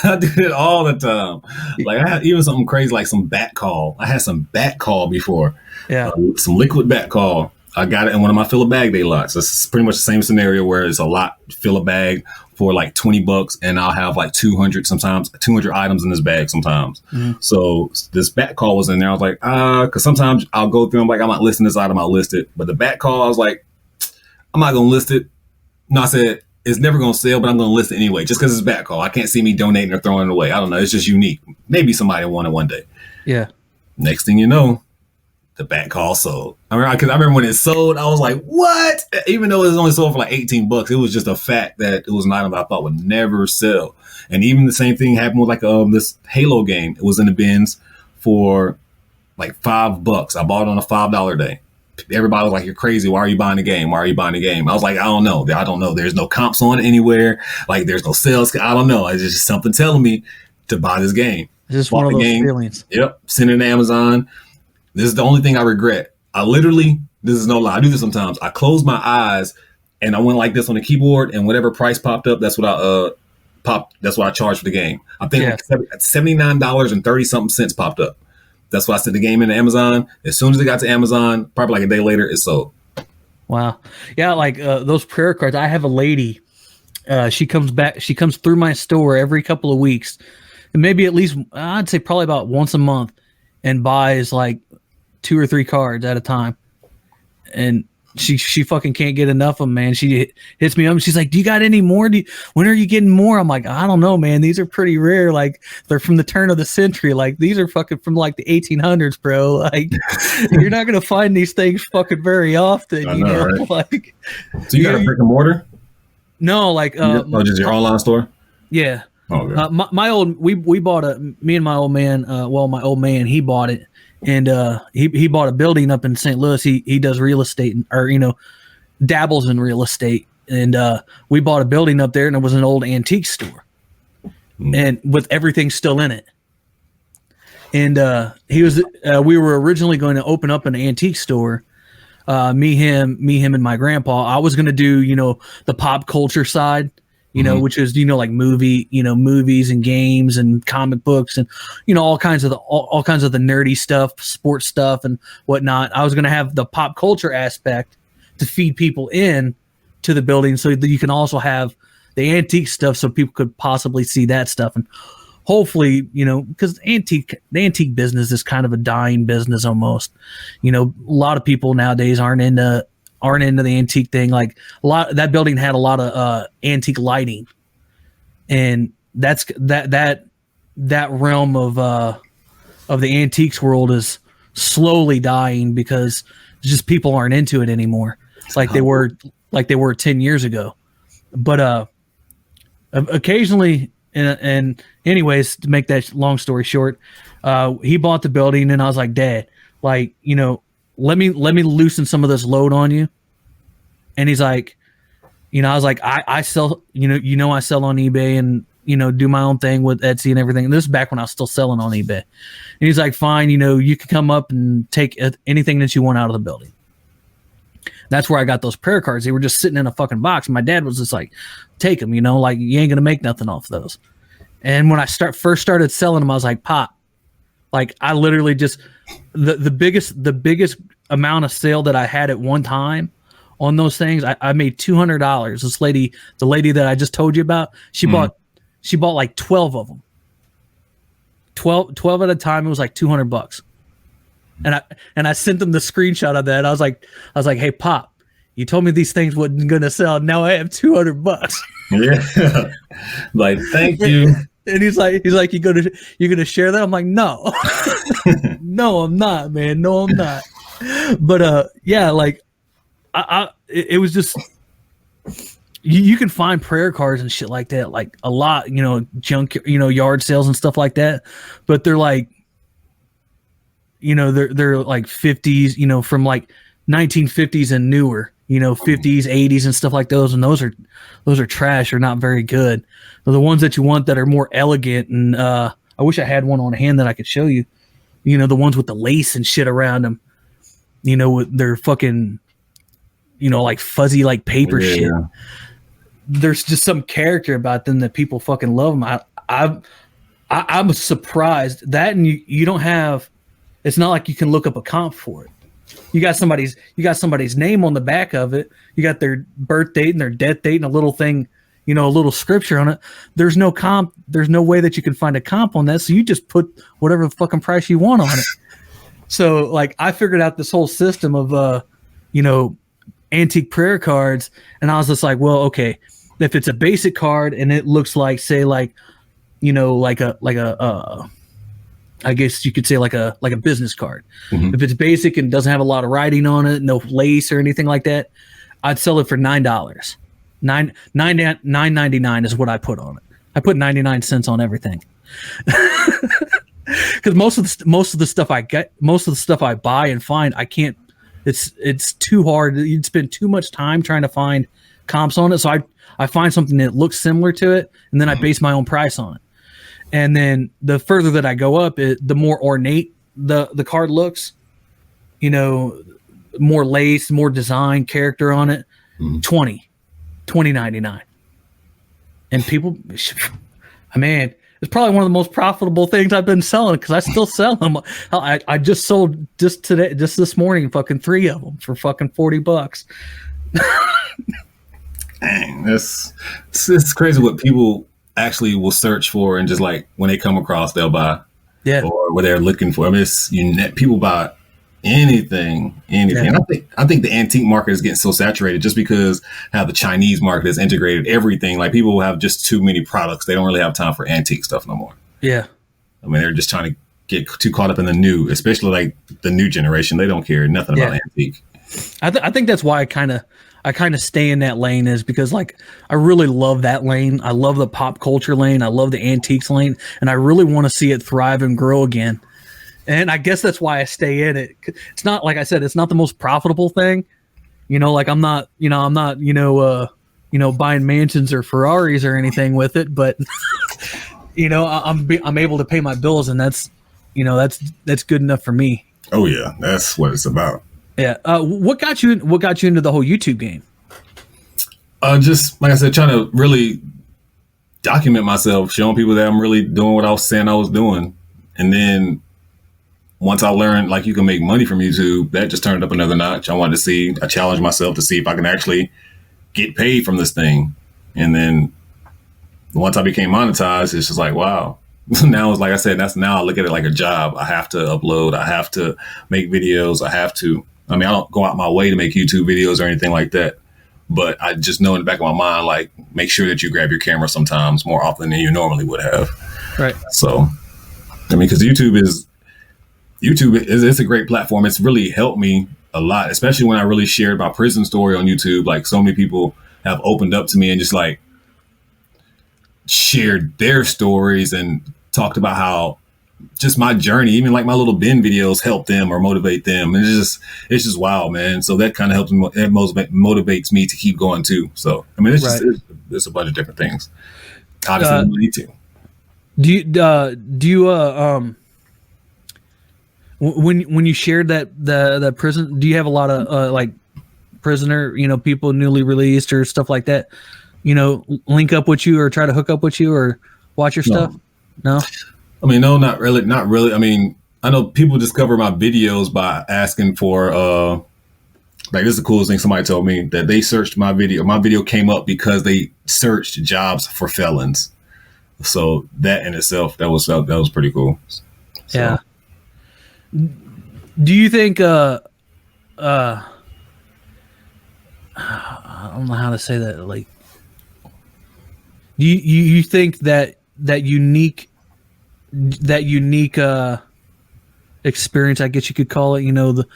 I do it all the time. Like I had even something crazy like some bat call. I had some bat call before. Yeah. Some liquid bat call. I got it in one of my fill a bag day lots. It's pretty much the same scenario where it's a lot, fill a bag for like $20, and I'll have like 200 items in this bag sometimes. Mm-hmm. So this bat call was in there. I was like, because sometimes I'll go through, I'm like, I'm not listing this item, I'll list it. But the bat call, I was like, I'm not gonna list it. No, I said, it's never going to sell, but I'm going to list it anyway, just because it's back call. I can't see me donating or throwing it away. I don't know. It's just unique. Maybe somebody will want it one day. Yeah. Next thing you know, the back call sold. I remember when it sold, I was like, what? Even though it was only sold for like $18, it was just a fact that it was an item that I thought would never sell. And even the same thing happened with like this Halo game. It was in the bins for like $5. I bought it on a $5 day. Everybody was like, you're crazy. Why are you buying the game? Why are you buying the game? I was like, I don't know. There's no comps on it anywhere. Like, there's no sales. I don't know. It's just something telling me to buy this game. It's just one of those feelings. Yep. Send it to Amazon. This is the only thing I regret. This is no lie. I do this sometimes. I close my eyes and I went like this on the keyboard, and whatever price popped up, that's what I charged for the game. I think $79 and 30 something cents popped up. That's why I sent the game into Amazon. As soon as it got to Amazon, probably like a day later, it sold. Wow. Yeah, like those prayer cards. I have a lady. She comes through my store every couple of weeks, and maybe at least, I'd say probably about once a month, and buys like 2 or 3 cards at a time. And she fucking can't get enough of them, man. She hits me up and she's like, "Do you got any more? When are you getting more?" I'm like, "I don't know, man. These are pretty rare. Like, they're from the turn of the century. Like, these are fucking from like the 1800s, bro. Like, you're not gonna find these things fucking very often." I know, right? Like, so you got a brick and mortar? No, like just your online store? Yeah. Oh, okay. We bought me and my old man. My old man, he bought it. And he bought a building up in St. Louis. He does real estate, or dabbles in real estate. And we bought a building up there, and it was an old antique store, and with everything still in it. And we were originally going to open up an antique store. Me, him, and my grandpa. I was going to do the pop culture side. Which is, like movies and games and comic books and, all kinds of the nerdy stuff, sports stuff and whatnot. I was going to have the pop culture aspect to feed people in to the building, so that you can also have the antique stuff so people could possibly see that stuff. And hopefully, because the antique business is kind of a dying business almost. A lot of people nowadays aren't into the antique thing. Like that building had a lot of antique lighting, and that's that realm of the antiques world is slowly dying because just people aren't into it anymore. It's like they were 10 years ago. But occasionally and anyways, to make that long story short, he bought the building, and I was like, Dad, like, let me loosen some of this load on you. And he's like, I was like, I sell, I sell on eBay and, do my own thing with Etsy and everything. And this is back when I was still selling on eBay. And he's like, fine, you can come up and take anything that you want out of the building. That's where I got those prayer cards. They were just sitting in a fucking box. My dad was just like, take them, like you ain't going to make nothing off those. And when I first started selling them, I was like, Pop, like I literally just, the biggest amount of sale that I had at one time on those things, I made $200. This lady, the lady that I just told you about, she bought like 12 of them. 12 at a time. It was like $200. And I sent them the screenshot of that. I was like, hey Pop, you told me these things wasn't gonna sell. Now I have $200. Yeah. Like, thank you. And he's like, you're gonna share that? I'm like, no. No, I'm not, man. No, I'm not. But yeah, like it was just, you can find prayer cards and shit like that, like a lot, junk, yard sales and stuff like that. But they're like, they're like 50s, from like 1950s and newer, 50s, 80s and stuff like those. And those are trash or not very good. They're the ones that you want that are more elegant. And I wish I had one on hand that I could show you, the ones with the lace and shit around them, with their fucking, like fuzzy, like paper shit. There's just some character about them that people fucking love them. I'm surprised that, and you don't have, it's not like you can look up a comp for it. You got somebody's name on the back of it. You got their birth date and their death date and a little thing, a little scripture on it. There's no comp. There's no way that you can find a comp on that. So you just put whatever the fucking price you want on it. So like I figured out this whole system of, antique prayer cards. And I was just like, well, okay, if it's a basic card and it looks like, say like, like a I guess you could say like a business card. Mm-hmm. If it's basic and doesn't have a lot of writing on it, no lace or anything like that, I'd sell it for $9. $9.99 is what I put on it. I put 99 cents on everything. Because most of the stuff I get, most of the stuff I buy and find, I can't. It's too hard. You'd spend too much time trying to find comps on it. So I find something that looks similar to it, and then I base my own price on it. And then the further that I go up, the more ornate the card looks. More lace, more design, character on it. $20.99. And people, man, it's probably one of the most profitable things I've been selling because I still sell them. I just sold just this morning, fucking 3 of them for fucking $40. Dang, it's crazy what people actually will search for, and just like when they come across, they'll buy. Yeah. Or what they're looking for. I mean, people buy anything. Yeah. And I think the antique market is getting so saturated just because how the Chinese market has integrated everything. Like people have just too many products. They don't really have time for antique stuff no more. Yeah. I mean, they're just trying to get too caught up in the new, especially like the new generation. They don't care nothing about antique. I think that's why I kind of stay in that lane, is because like I really love that lane. I love the pop culture lane. I love the antiques lane, and I really want to see it thrive and grow again. And I guess that's why I stay in it. It's not, like I said, it's not the most profitable thing. Like I'm not buying mansions or Ferraris or anything with it, but I'm able to pay my bills, and that's good enough for me. Oh yeah, that's what it's about. Yeah. What got you into the whole YouTube game? Just like I said, trying to really document myself, showing people that I'm really doing what I was saying I was doing. And then once I learned like you can make money from YouTube, that just turned up another notch. I challenged myself to see if I can actually get paid from this thing. And then once I became monetized, it's just like, wow. Now it's like I said, now I look at it like a job. I have to upload. I have to make videos. I don't go out my way to make YouTube videos or anything like that. But I just know in the back of my mind, like, make sure that you grab your camera sometimes more often than you normally would have. Right. So, I mean, because YouTube is a great platform. It's really helped me a lot, especially when I really shared my prison story on YouTube. Like, so many people have opened up to me and just like shared their stories and talked about how just my journey, even like my little Ben videos, help them or motivate them. And it's just wild, man. So that kind of helps me. It motivates me to keep going too. So I mean, it's a bunch of different things. Obviously, money too. Do you when you shared that prison, do you have a lot of like prisoner, people newly released or stuff like that, link up with you or try to hook up with you or watch your stuff? No. I mean, no, not really. I mean, I know people discover my videos by asking for, like, this is the coolest thing somebody told me, that they searched my video. My video came up because they searched jobs for felons. So that in itself, that was pretty cool. So. Yeah. Do you think, I don't know how to say that. Like, do you think that unique experience, I guess you could call it,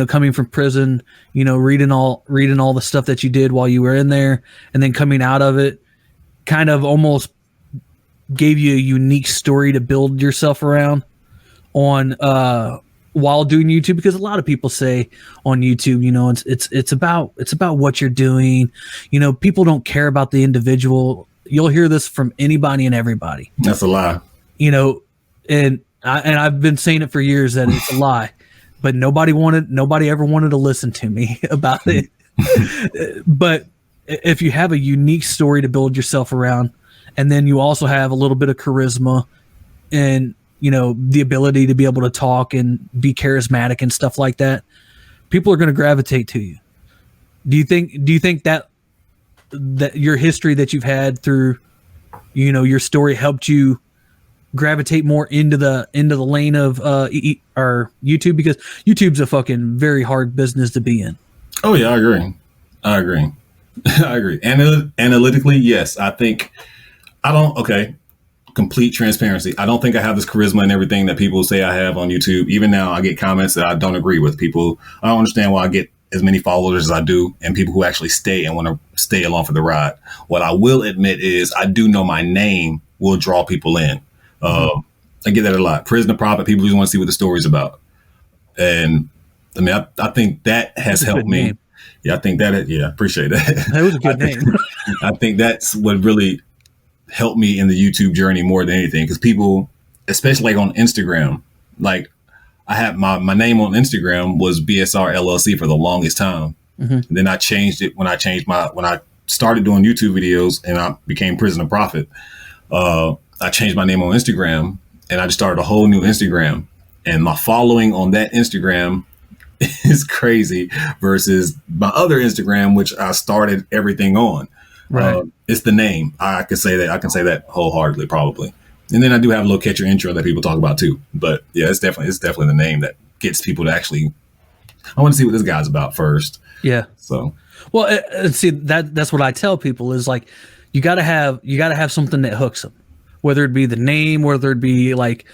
coming from prison, reading all the stuff that you did while you were in there, and then coming out of it, kind of almost gave you a unique story to build yourself around on while doing YouTube? Because a lot of people say on YouTube, it's about what you're doing. People don't care about the individual. You'll hear this from anybody and everybody. That's a lie. And I've been saying it for years that it's a lie, but nobody ever wanted to listen to me about it. But if you have a unique story to build yourself around, and then you also have a little bit of charisma and, the ability to be able to talk and be charismatic and stuff like that, people are going to gravitate to you. Do you think that your history that you've had through, your story helped you gravitate more into the lane of or YouTube? Because YouTube's a fucking very hard business to be in. Oh yeah, I agree. I agree. Analytically, yes. Complete transparency. I don't think I have this charisma and everything that people say I have on YouTube. Even now, I get comments that I don't agree with. People, I don't understand why I get as many followers as I do, and people who actually stay and want to stay along for the ride. What I will admit is I do know my name will draw people in. I get that a lot. Prisoner Prophet, people just want to see what the story's about. And I mean, I think that has helped me. Name. Yeah, I think that, I appreciate that. That was a good name. I think that's what really helped me in the YouTube journey more than anything. Because people, especially like on Instagram, like I had my name on Instagram was BSR LLC for the longest time. Mm-hmm. Then I changed it when I started doing YouTube videos and I became Prisoner Prophet. I changed my name on Instagram and I just started a whole new Instagram, and my following on that Instagram is crazy versus my other Instagram, which I started everything on. Right. It's the name. I can say that wholeheartedly, probably. And then I do have a little catch your intro that people talk about too. But yeah, it's definitely the name that gets people to actually, I want to see what this guy's about first. Yeah. So, well, see, that's what I tell people is like, you gotta have something that hooks them, whether it be the name, whether it be like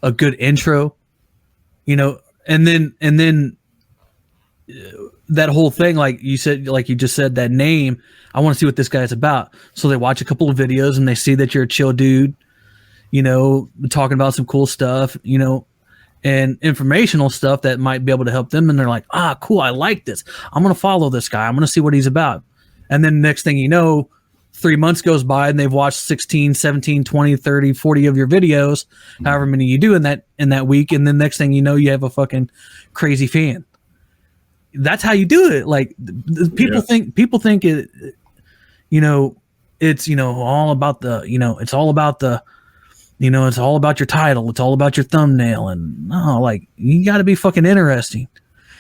a good intro, and then that whole thing, like you just said, that name, I want to see what this guy's about. So they watch a couple of videos and they see that you're a chill dude, talking about some cool stuff, and informational stuff that might be able to help them. And they're like, cool, I like this. I'm going to follow this guy. I'm going to see what he's about. And then next thing you know, 3 months goes by and they've watched 16, 17, 20, 30, 40 of your videos, however many you do in that week. And then next thing you know, you have a fucking crazy fan. That's how you do it. Like people think it, it's, all about the, it's all about the, it's all about your title. It's all about your thumbnail. And no, like you got to be fucking interesting.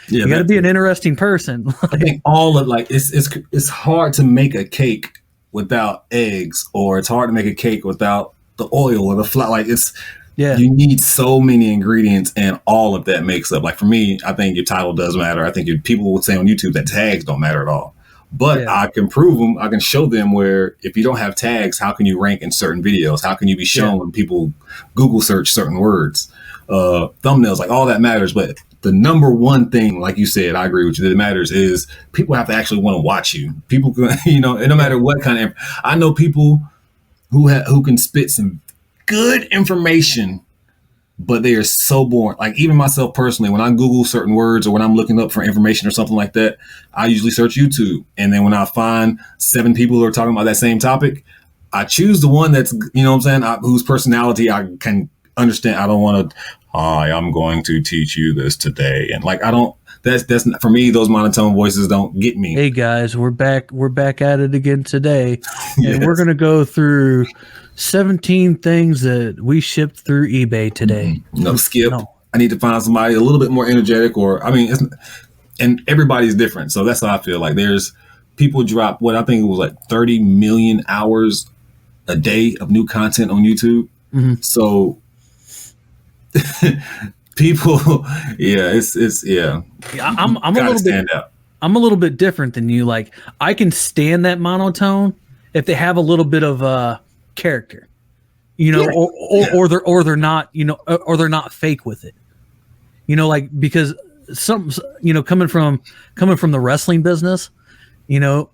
Yeah, you got to be an interesting person. I think all of like, it's hard to make a cake without eggs, or it's hard to make a cake without the oil or the flour. Like you need so many ingredients, and all of that makes up. Like for me, I think your title does matter. I think people would say on YouTube that tags don't matter at all. But I can prove them. I can show them where if you don't have tags, how can you rank in certain videos? How can you be shown when people Google search certain words? Thumbnails, like all that matters. But the number one thing, like you said, I agree with you, that matters is people have to actually want to watch you. People, no matter what kind of, I know people who can spit some good information, but they are so boring. Like even myself personally, when I Google certain words or when I'm looking up for information or something like that, I usually search YouTube. And then when I find 7 people who are talking about that same topic, I choose the one that's, you know what I'm saying, whose personality I can understand. I don't want to, hi, I'm going to teach you this today. And like, I don't, that's not, for me, those monotone voices don't get me. Hey guys, we're back at it again today. Yes. And we're going to go through 17 things that we shipped through eBay today. No, skip. No. I need to find somebody a little bit more energetic, or, I mean, and everybody's different. So that's how I feel. Like there's people drop what I think it was like 30 million hours a day of new content on YouTube. Mm-hmm. So people, yeah, it's yeah. I'm a little bit out. I'm a little bit different than you. Like I can stand that monotone if they have a little bit of character, you know, yeah. or they're not, you know, or they're not fake with it, you know, like because some, you know, coming from the wrestling business, you know,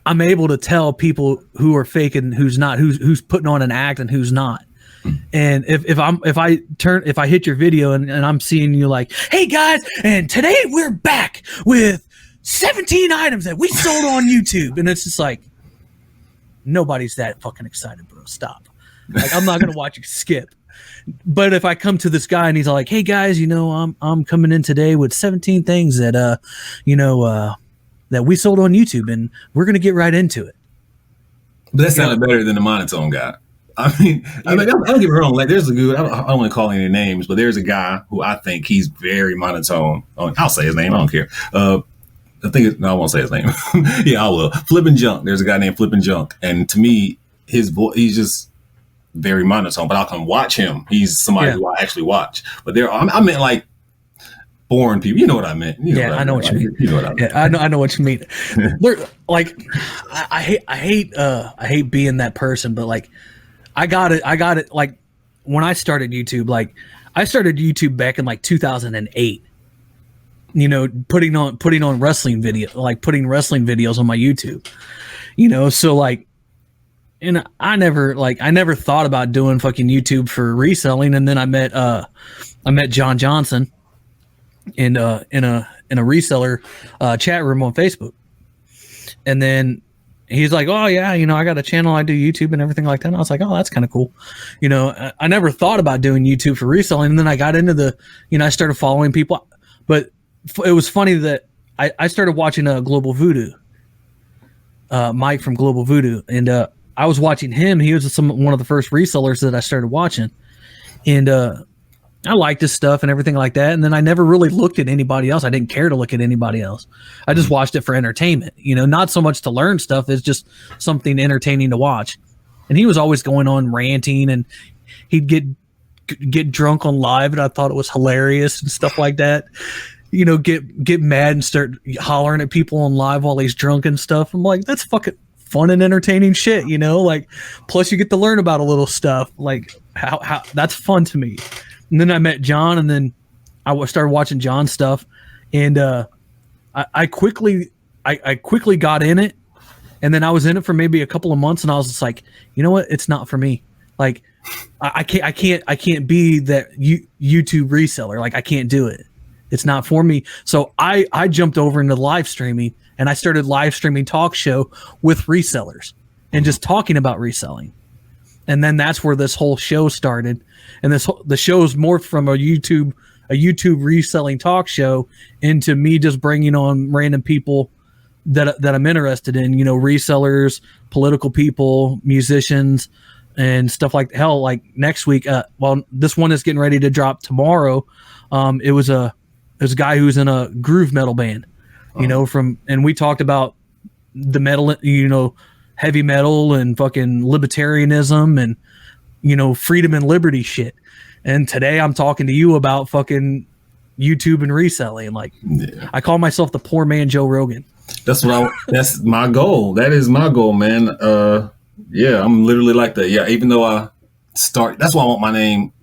I'm able to tell people who are fake and who's not, who's putting on an act and who's not. And if I hit your video and I'm seeing you like, hey guys, and today we're back with 17 items that we sold on YouTube, and it's just like nobody's that fucking excited, bro. Stop. Like I'm not gonna watch you skip. But if I come to this guy and he's like, hey guys, you know, I'm coming in today with 17 things that you know that we sold on YouTube, and we're gonna get right into it. But that sounded better than the monotone guy. I mean, don't get me wrong. Like, there's a good. I don't want to call any names, but there's a guy who I think he's very monotone. I'll say his name. I don't care. I think I won't say his name. Yeah, I will. Flippin' Junk. There's a guy named Flippin' Junk, and to me, his voice, he's just very monotone. But I can watch him. He's somebody who I actually watch. But I meant like boring people. You know what I meant? You know I know what you mean. You know what I mean. Yeah, I know what you mean. Like, I hate being that person, but like. I got it. Like when I started YouTube, like I started YouTube back in like 2008, you know, putting on wrestling putting wrestling videos on my YouTube, you know? So like, and I never thought about doing fucking YouTube for reselling. And then I met John Johnson in a reseller, chat room on Facebook. And then he's like, oh yeah, you know, I got a channel, I do YouTube and everything like that. And I was like, oh, that's kind of cool. You know, I never thought about doing YouTube for reselling. And then I got into I started following people, but it was funny that I started watching Global Voodoo, Mike from Global Voodoo. And I was watching him. He was one of the first resellers that I started watching. And I liked his stuff and everything like that. And then I never really looked at anybody else. I didn't care to look at anybody else. I just watched it for entertainment, you know, not so much to learn stuff. It's just something entertaining to watch. And he was always going on ranting, and he'd get drunk on live. And I thought it was hilarious and stuff like that, you know, get mad and start hollering at people on live while he's drunk and stuff. I'm like, that's fucking fun and entertaining shit, you know, like, plus you get to learn about a little stuff. Like how that's fun to me. And then I met John, and then I started watching John's stuff, and I quickly got in it, and then I was in it for maybe a couple of months, and I was just like, you know what, it's not for me. Like, I can't be that YouTube reseller. Like, I can't do it. It's not for me. So I jumped over into live streaming, and I started live streaming talk show with resellers and just talking about reselling. And then that's where this whole show started. And the show's morphed from a YouTube reselling talk show into me just bringing on random people that I'm interested in, you know, resellers, political people, musicians, and stuff like hell. Like next week, this one is getting ready to drop tomorrow. It was a guy who's in a groove metal band, you know, and we talked about the metal, you know, heavy metal and fucking libertarianism and, you know, freedom and liberty shit. And today I'm talking to you about fucking YouTube and reselling. Like, yeah. I call myself the poor man Joe Rogan. That's that's my goal. That is my goal, man. Yeah, I'm literally like that. Yeah, even though that's why I want my name.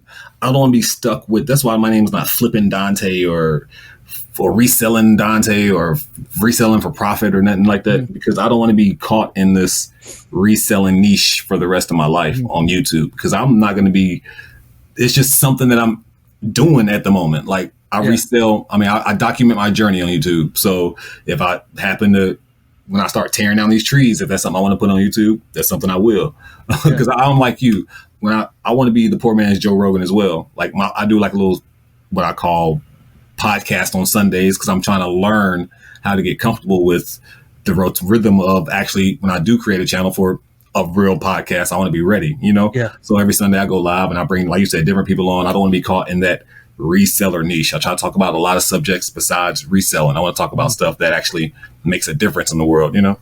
I don't want to be stuck with, that's why my name's not Flippin' Dontae or for reselling Dontae or reselling for profit or nothing like that, because I don't want to be caught in this reselling niche for the rest of my life on YouTube, because I'm not going to be, it's just something that I'm doing at the moment. Like I resell, I document my journey on YouTube. So if I happen to, when I start tearing down these trees, if that's something I want to put on YouTube, that's something I will. Because I'm like you, when I want to be the poor man's Joe Rogan as well. Like I do like a little, what I call podcast on Sundays, because I'm trying to learn how to get comfortable with the rhythm of actually, when I do create a channel for a real podcast, I want to be ready, So every Sunday I go live and I bring, like you said, different people on. I don't want to be caught in that reseller niche. I try to talk about a lot of subjects besides reselling. I want to talk about stuff that actually makes a difference in the world, So.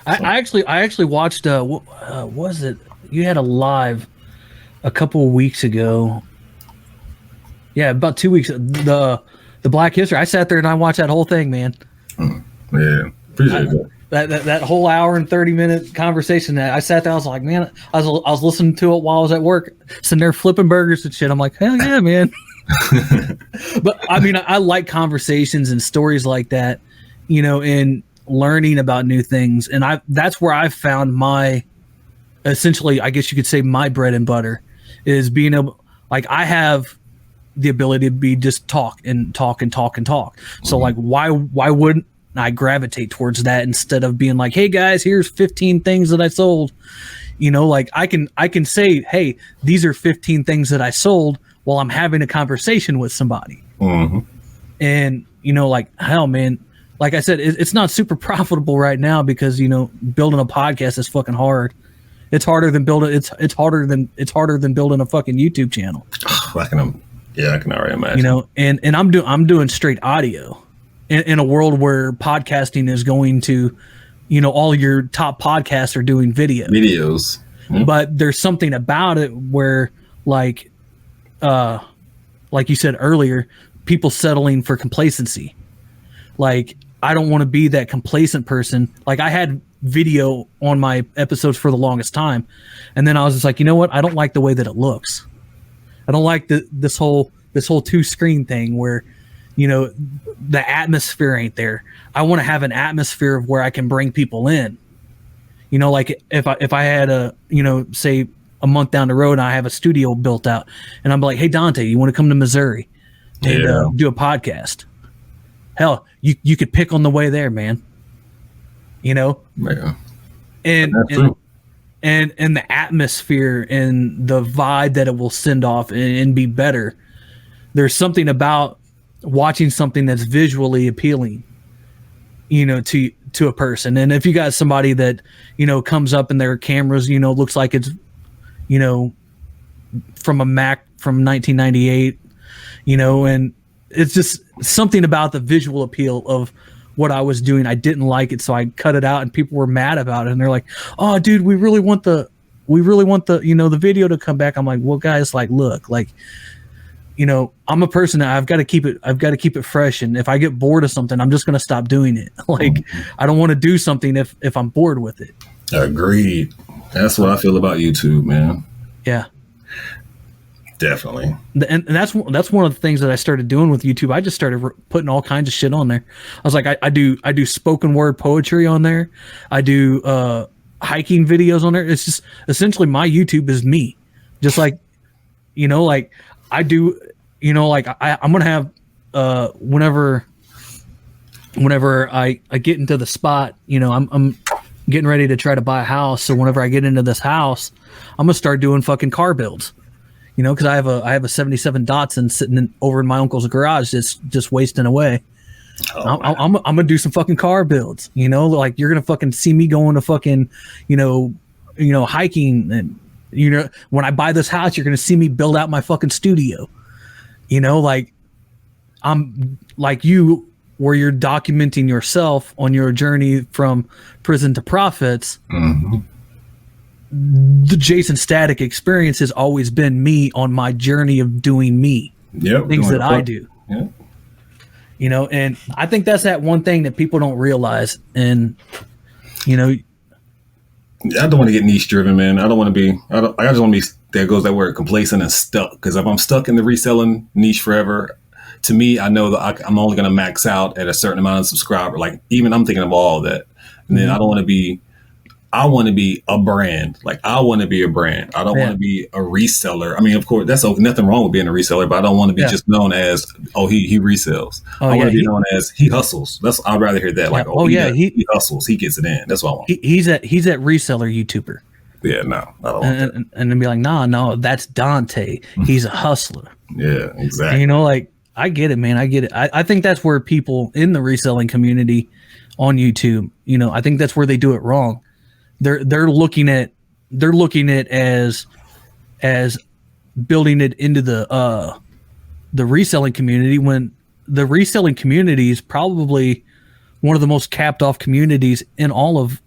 I actually watched what was it? You had a live a couple of weeks ago. Yeah, about 2 weeks. The Black History. I sat there and I watched that whole thing, man. Yeah, appreciate that whole hour and 30-minute conversation. That I sat there, I was like, man, I was listening to it while I was at work, sitting there flipping burgers and shit. I'm like, hell yeah, man. But I like conversations and stories like that, and learning about new things. And that's where I found my, essentially, I guess you could say, my bread and butter is being able, like, I have the ability to be just talk. So like, why wouldn't I gravitate towards that instead of being like, hey guys, here's 15 things that I sold, like I can say, hey, these are 15 things that I sold while I'm having a conversation with somebody. And like, hell, man, like I said, it's not super profitable right now because building a podcast is fucking hard. It's harder than building it's harder than building a fucking YouTube channel. I can already imagine. And I'm doing straight audio in a world where podcasting is going to, all your top podcasts are doing videos. But there's something about it where like you said earlier, people settling for complacency. Like, I don't want to be that complacent person. Like, I had video on my episodes for the longest time. And then I was just like, you know what? I don't like the way that it looks. I don't like this whole 2-screen thing where, the atmosphere ain't there. I want to have an atmosphere of where I can bring people in. Like if I had say a month down the road and I have a studio built out and I'm like, hey, Dontae, you want to come to Missouri and do a podcast? Hell, you could pick on the way there, man. Yeah. And the atmosphere and the vibe that it will send off and be better. There's something about watching something that's visually appealing, to a person. And if you got somebody that, comes up in their cameras, looks like it's, from a Mac from 1998, and it's just something about the visual appeal of what I was doing. I didn't like it, so I cut it out, and people were mad about it. And they're like, "Oh, dude, we really want the the video to come back." I'm like, "Well, guys, like, look, like, I'm a person that I've got to keep it fresh. And if I get bored of something, I'm just going to stop doing it. Like, I don't want to do something if I'm bored with it." Agreed. That's what I feel about YouTube, man. Yeah. Definitely. And that's one of the things that I started doing with YouTube. I just started putting all kinds of shit on there. I was like, I do spoken word poetry on there. I do hiking videos on there. It's just essentially my YouTube is me. Just like, like I do, like I'm going to have whenever I get into the spot, I'm getting ready to try to buy a house. So whenever I get into this house, I'm going to start doing fucking car builds. Because I have a 77 Datsun sitting over in my uncle's garage, just wasting away. I'm gonna do some fucking car builds. Like you're gonna fucking see me going to fucking, hiking, and when I buy this house, you're gonna see me build out my fucking studio. Like I'm like you, where you're documenting yourself on your journey from prison to profits. Mm-hmm. The Jaysin Static experience has always been me on my journey of doing me. Yep, things that I do. Yeah. And I think that's that one thing that people don't realize. And I don't want to get niche driven, man. I don't want to be. I just want to be. There goes that word, complacent and stuck. Because if I'm stuck in the reselling niche forever, to me, I know that I'm only going to max out at a certain amount of subscribers. Like even I'm thinking of all of that. And then I don't want to be, I want to be a brand. Like I want to be a brand. I don't want to be a reseller. I mean, of course, that's nothing wrong with being a reseller, but I don't want to be just known as, he resells. I want to be known as he hustles. I'd rather hear that. Like, he hustles. He gets it in. That's what I want. He's that reseller YouTuber. Yeah, no, I don't want that. And then be like, no, that's Dontae. He's a hustler. Yeah, exactly. And, you know, like, I get it, man. I get it. I think that's where people in the reselling community on YouTube, you know, I think that's where they do it wrong. They're looking at as building it into the reselling community, when the reselling community is probably one of the most capped off communities in all of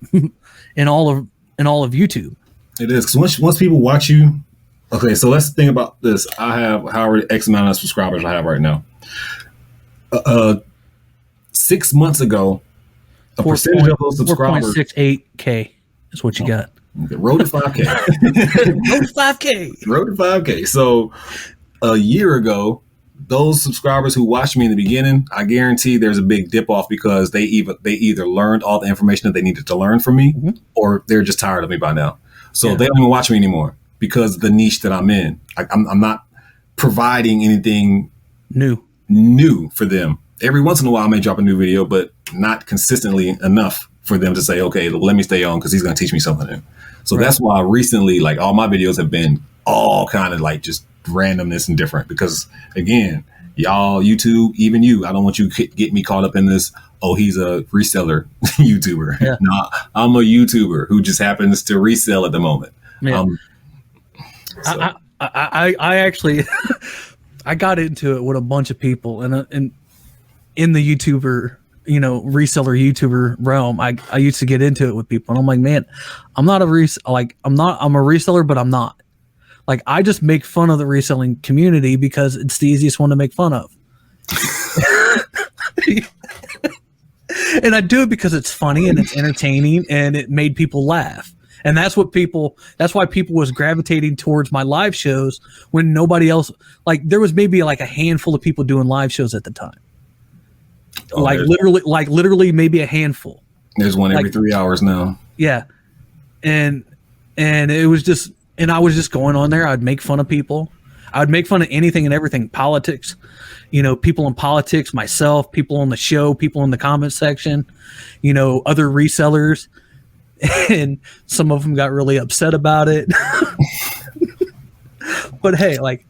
YouTube. It is, because once people watch you, okay, so let's think about this. I have however X amount of subscribers I have right now. 6 months ago, a percentage of those subscribers, 4.68K is what you got. Okay, road to 5K. Road to 5K. So a year ago, those subscribers who watched me in the beginning, I guarantee there's a big dip off because they either learned all the information that they needed to learn from me, or they're just tired of me by now. So they don't even watch me anymore because of the niche that I'm in. I'm not providing anything new for them. Every once in a while I may drop a new video, but not consistently enough for them to say, okay, let me stay on because he's going to teach me something new. So that's why recently, like, all my videos have been all kind of like just randomness and different, because again, y'all, YouTube, even you, I don't want you to get me caught up in this, he's a reseller YouTuber. Yeah. No, I'm a YouTuber who just happens to resell at the moment. Yeah. I actually I got into it with a bunch of people, and in the YouTuber, reseller YouTuber realm, I used to get into it with people, and I'm like, man, I'm not I'm a reseller, but I'm not. Like, I just make fun of the reselling community because it's the easiest one to make fun of. And I do it because it's funny and it's entertaining and it made people laugh. And that's why people was gravitating towards my live shows when nobody else, like, there was maybe like a handful of people doing live shows at the time. Literally maybe a handful. There's one every 3 hours now. Yeah. And it was just, and I was just going on there. I'd make fun of people. I would make fun of anything and everything. Politics, people in politics, myself, people on the show, people in the comment section, other resellers. And some of them got really upset about it. But hey, like,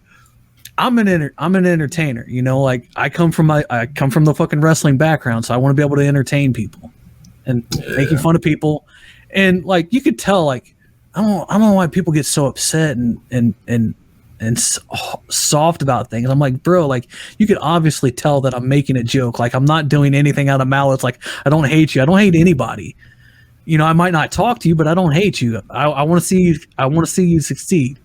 I'm an entertainer, like, I come from the fucking wrestling background, so I want to be able to entertain people and making fun of people. And like, you could tell, like, I don't know why people get so upset and soft about things. I'm like, bro, like, you could obviously tell that I'm making a joke. Like, I'm not doing anything out of malice. Like, I don't hate you. I don't hate anybody. I might not talk to you, but I don't hate you. I want to see you. I want to see you succeed.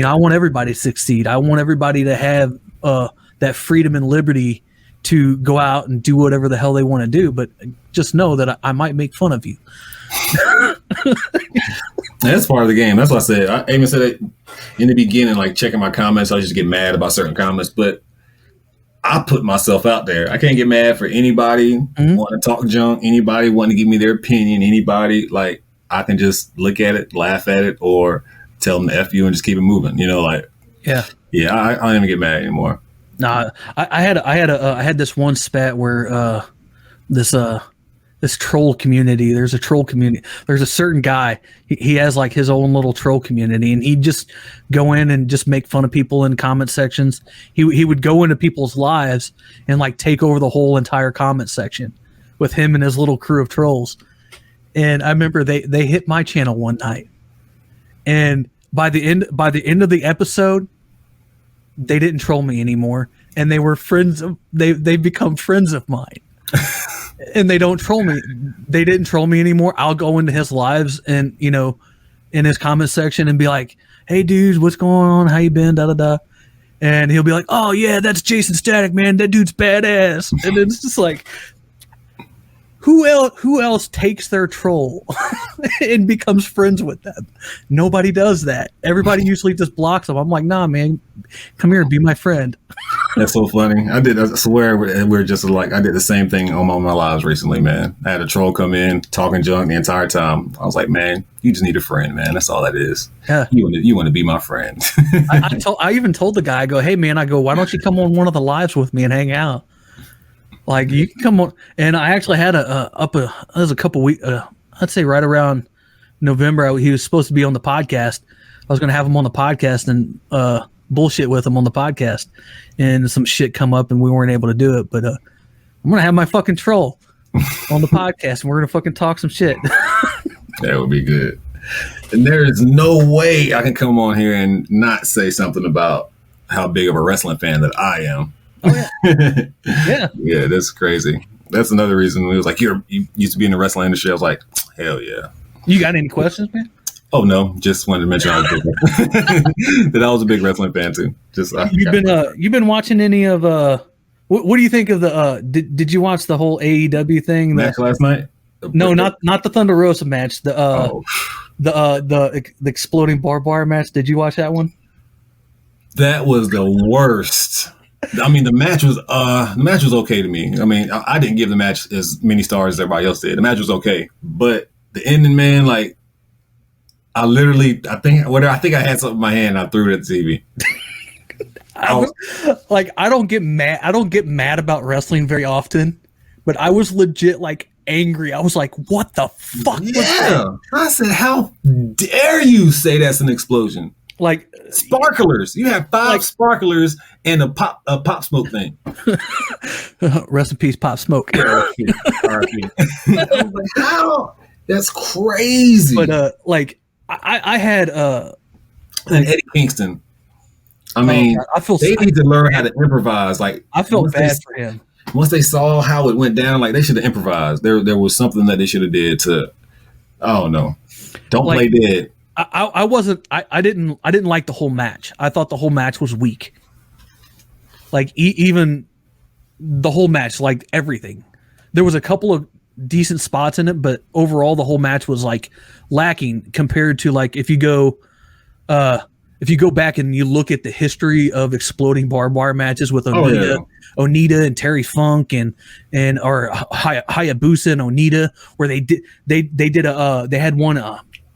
I want everybody to succeed. I want everybody to have that freedom and liberty to go out and do whatever the hell they want to do. But just know that I might make fun of you. That's part of the game. That's what I said. I even said it in the beginning, like, checking my comments. I just get mad about certain comments, but I put myself out there. I can't get mad for anybody wanting to talk junk, anybody wanting to give me their opinion, anybody. Like, I can just look at it, laugh at it, or tell them to F you and just keep it moving. I don't even get mad anymore. Nah, I had this one spat where this troll community. There's a troll community. There's a certain guy. He has like his own little troll community, and he'd just go in and just make fun of people in comment sections. He would go into people's lives and like take over the whole entire comment section with him and his little crew of trolls. And I remember they hit my channel one night, and by the end of the episode, they didn't troll me anymore, and they were friends. They've become friends of mine. And they don't troll me. They didn't troll me anymore. I'll go into his lives and, in his comment section and be like, hey, dudes, what's going on? How you been? Da, da, da. And he'll be like, oh, yeah, that's Jaysin Static, man. That dude's badass. And it's just like, Who else takes their troll and becomes friends with them? Nobody does that. Everybody usually just blocks them. I'm like, nah, man, come here, be my friend. That's so funny. I swear we're just like, I did the same thing on my lives recently, man. I had a troll come in talking junk the entire time. I was like, man, you just need a friend, man. That's all that is. Yeah. You want to be my friend. I even told the guy, I go, hey man, why don't you come on one of the lives with me and hang out? Like you can come on, and I actually had it was a couple weeks. I'd say right around November. He was supposed to be on the podcast. I was going to have him on the podcast and bullshit with him on the podcast, and some shit come up, and we weren't able to do it. But I'm going to have my fucking troll on the podcast, and we're going to fucking talk some shit. That would be good. And there is no way I can come on here and not say something about how big of a wrestling fan that I am. Oh, yeah. Yeah, that's crazy. That's another reason. It was like, you used to be in the wrestling industry. I was like, hell yeah. You got any questions, man? Oh no, just wanted to mention I was that I was a big wrestling fan too. You've been watching any of what do you think of the did you watch the whole AEW thing match last night? No, not the Thunder Rosa match. The exploding barbed wire match. Did you watch that one? That was the worst. I mean, the match was okay to me. I mean, I didn't give the match as many stars as everybody else did. The match was okay, but the ending, man, like I think I had something in my hand. And I threw it at the TV. I don't get mad. I don't get mad about wrestling very often, but I was legit like angry. I was like, "What the fuck?" Yeah, I said, "How dare you say that's an explosion?" Like sparklers. You have 5 sparklers and a pop smoke thing. Rest in peace, Pop Smoke. How? That's crazy. But I had and Eddie Kingston. I mean, they need to learn how to improvise. Like I felt bad for him. Once they saw how it went down, like they should have improvised. There was something that they should have did to. Oh no! Don't play dead. I didn't like the whole match. I thought the whole match was weak. Like even the whole match, like everything. There was a couple of decent spots in it, but overall the whole match was like lacking compared to like if you go back and you look at the history of exploding barbed wire matches with Onita and Terry Funk and Hayabusa and Onita, where they had one.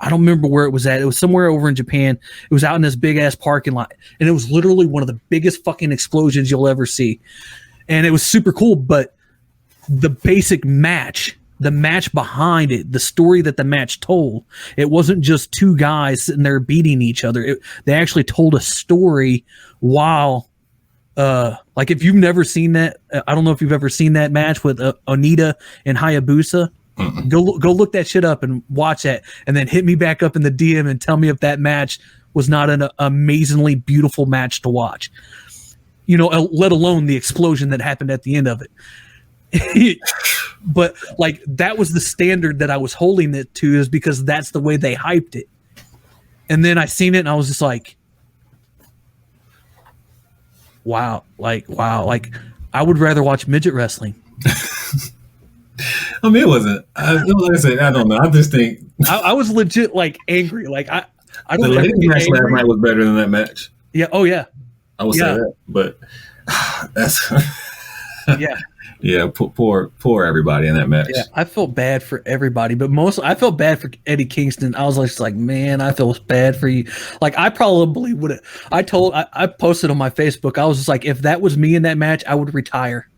I don't remember where it was at. It was somewhere over in Japan. It was out in this big ass parking lot, and it was literally one of the biggest fucking explosions you'll ever see. And it was super cool, but the basic match, the match behind it, the story that the match told, it wasn't just 2 guys sitting there beating each other. They actually told a story while, like if you've never seen that, I don't know if you've ever seen that match with Onita and Hayabusa. Go look that shit up and watch that, and then hit me back up in the DM and tell me if that match was not an amazingly beautiful match to watch. You know, let alone the explosion that happened at the end of it. But like that was the standard that I was holding it to, is because that's the way they hyped it. And then I seen it and I was just like, wow, like I would rather watch midget wrestling. I mean, it wasn't. Like I said, I don't know. I just think I was legit like angry. Like I don't. The ladies match last night was better than that match. Yeah. Oh yeah. I would say that, but that's yeah. Poor everybody in that match. Yeah, I felt bad for everybody, but I felt bad for Eddie Kingston. I was just like, man, I feel bad for you. Like I probably would have. I posted on my Facebook. I was just like, if that was me in that match, I would retire.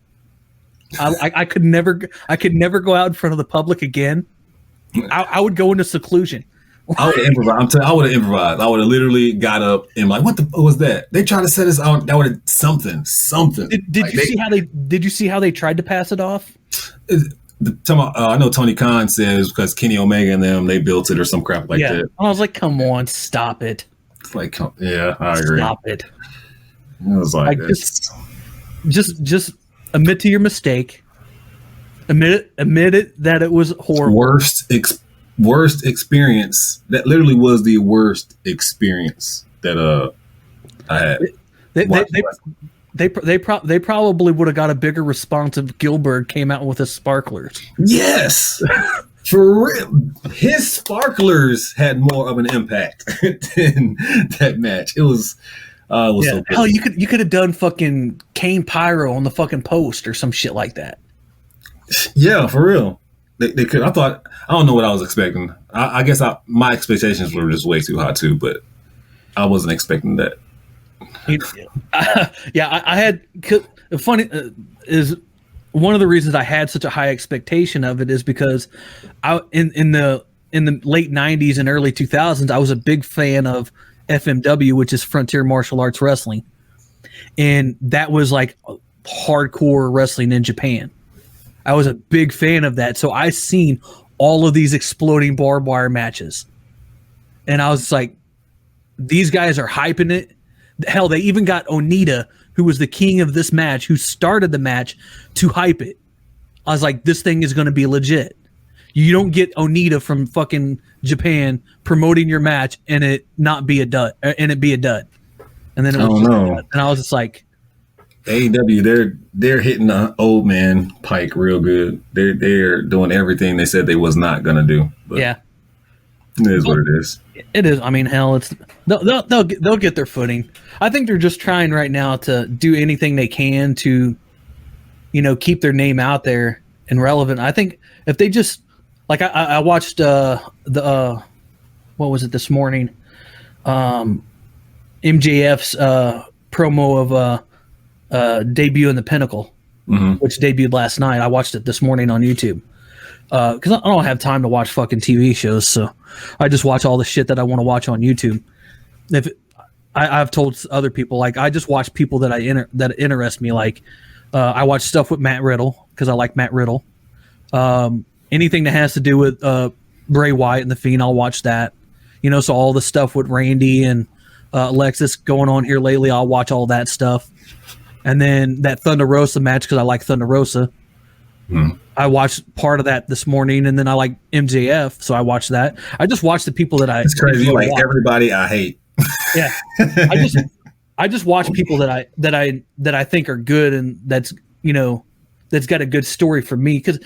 I could never go out in front of the public again. I would go into seclusion. I would have improvised. I would have improvised. I would have literally got up and like, what was that? They tried to set us out. That would have something. Did you see how they tried to pass it off? I know Tony Khan says because Kenny Omega and them, they built it or some crap like that. I was like, come on, stop it. It's like, yeah, I agree. Stop it. I was like just admit to your mistake. Admit it that it was horrible. Worst experience. That literally was the worst experience that I had. They probably would have got a bigger response if Gilbert came out with his sparklers. Yes, for real. His sparklers had more of an impact than that match. It was so hell, you could have done fucking Kane Pyro on the fucking post or some shit like that. Yeah, for real. They could. I don't know what I was expecting. I guess my expectations were just way too high too, but I wasn't expecting that. I had funny is one of the reasons I had such a high expectation of it is because in the late 90s and early 2000s I was a big fan of FMW, which is Frontier Martial Arts Wrestling, and that was like hardcore wrestling in Japan. I was a big fan of that, so I seen all of these exploding barbed wire matches, and I was like, these guys are hyping it. Hell, they even got Onita, who was the king of this match, who started the match, to hype it. I was like, this thing is going to be legit. You don't get Onita from fucking Japan promoting your match and it not be a dud, and it be a dud. And then it was and I was just like, AEW, they're hitting the old man pike real good. They're doing everything they said they was not going to do. But yeah, it is what it is. It is. I mean, hell, they'll get their footing. I think they're just trying right now to do anything they can to, keep their name out there and relevant. I think if they just like I watched what was it this morning, MJF's promo of debut in the Pinnacle, which debuted last night. I watched it this morning on YouTube. Because I don't have time to watch fucking TV shows, so I just watch all the shit that I want to watch on YouTube. I've told other people, like, I just watch people that that interest me. Like, I watch stuff with Matt Riddle because I like Matt Riddle. Anything that has to do with Bray Wyatt and the Fiend, I'll watch that. So all the stuff with Randy and Alexis going on here lately, I'll watch all that stuff. And then that Thunder Rosa match because I like Thunder Rosa. I watched part of that this morning, and then I like MJF, so I watched that. I just watch the people that I. It's crazy. You like everybody I hate. Yeah, I just watch people that I think are good, and that's got a good story for me, because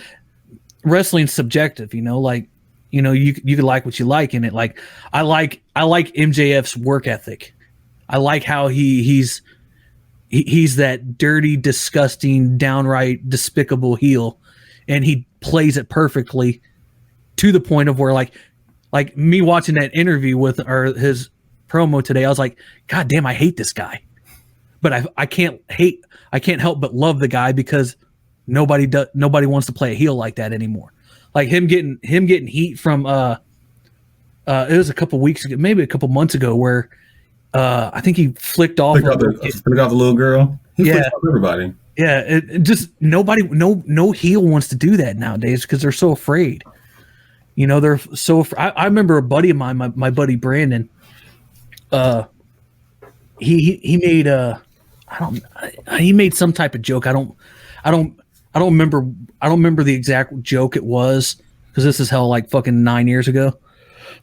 wrestling's subjective. You can like what you like in it. Like I like MJF's work ethic. I like how he's that dirty, disgusting, downright despicable heel, and he plays it perfectly to the point of where like me watching that interview with his promo today, I was like, God damn, I hate this guy, but I can't help but love the guy because nobody wants to play a heel like that anymore. Like him getting heat from it was a couple weeks ago, maybe a couple months ago, where I think he flicked off the little girl. He flicked off everybody. Yeah, it just nobody, no heel wants to do that nowadays because they're so afraid. They're so. I remember a buddy of mine, my buddy Brandon. He made he made some type of joke. I don't remember the exact joke it was, because this is hell like fucking 9 years ago.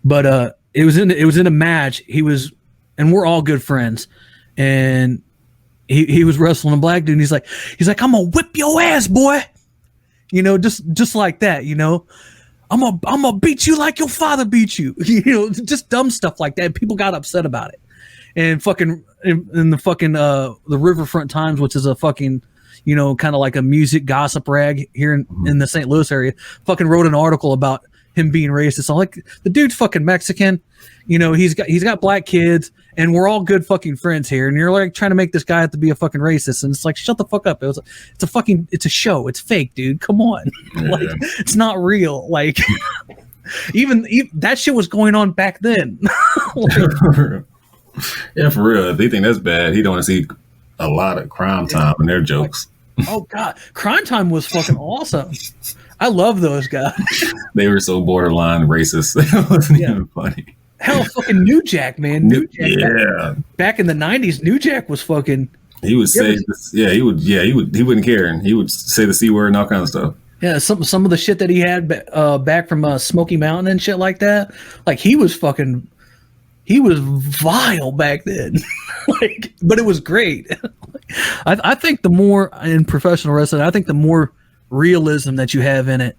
But it was in a match. And we're all good friends, and he was wrestling a black dude, and he's like, I'm gonna whip your ass, boy. Just like that, I'm gonna beat you like your father beat you. Just dumb stuff like that. People got upset about it. And fucking in the fucking the Riverfront Times, which is a fucking kind of like a music gossip rag here in the St. Louis area, fucking wrote an article about him being racist. I'm like, the dude's fucking Mexican. He's got black kids, and we're all good fucking friends here. And you're like trying to make this guy have to be a fucking racist, and it's like, shut the fuck up. It's a show. It's fake, dude. Come on, Yeah. It's not real. Like, even that shit was going on back then. Yeah, for real. If they think that's bad, he don't want to see a lot of Crime Time and their jokes. Oh God, Crime Time was fucking awesome. I love those guys. They were so borderline racist. It wasn't even funny. Hell, fucking New Jack, man. New Jack. Yeah. Back in the 90s, New Jack was fucking. He would say, he wouldn't care, and he would say the C word and all kinds of stuff. Yeah, some of the shit that he had back from Smoky Mountain and shit like that. Like he was vile back then. But it was great. I think the more in professional wrestling, I think the more realism that you have in it,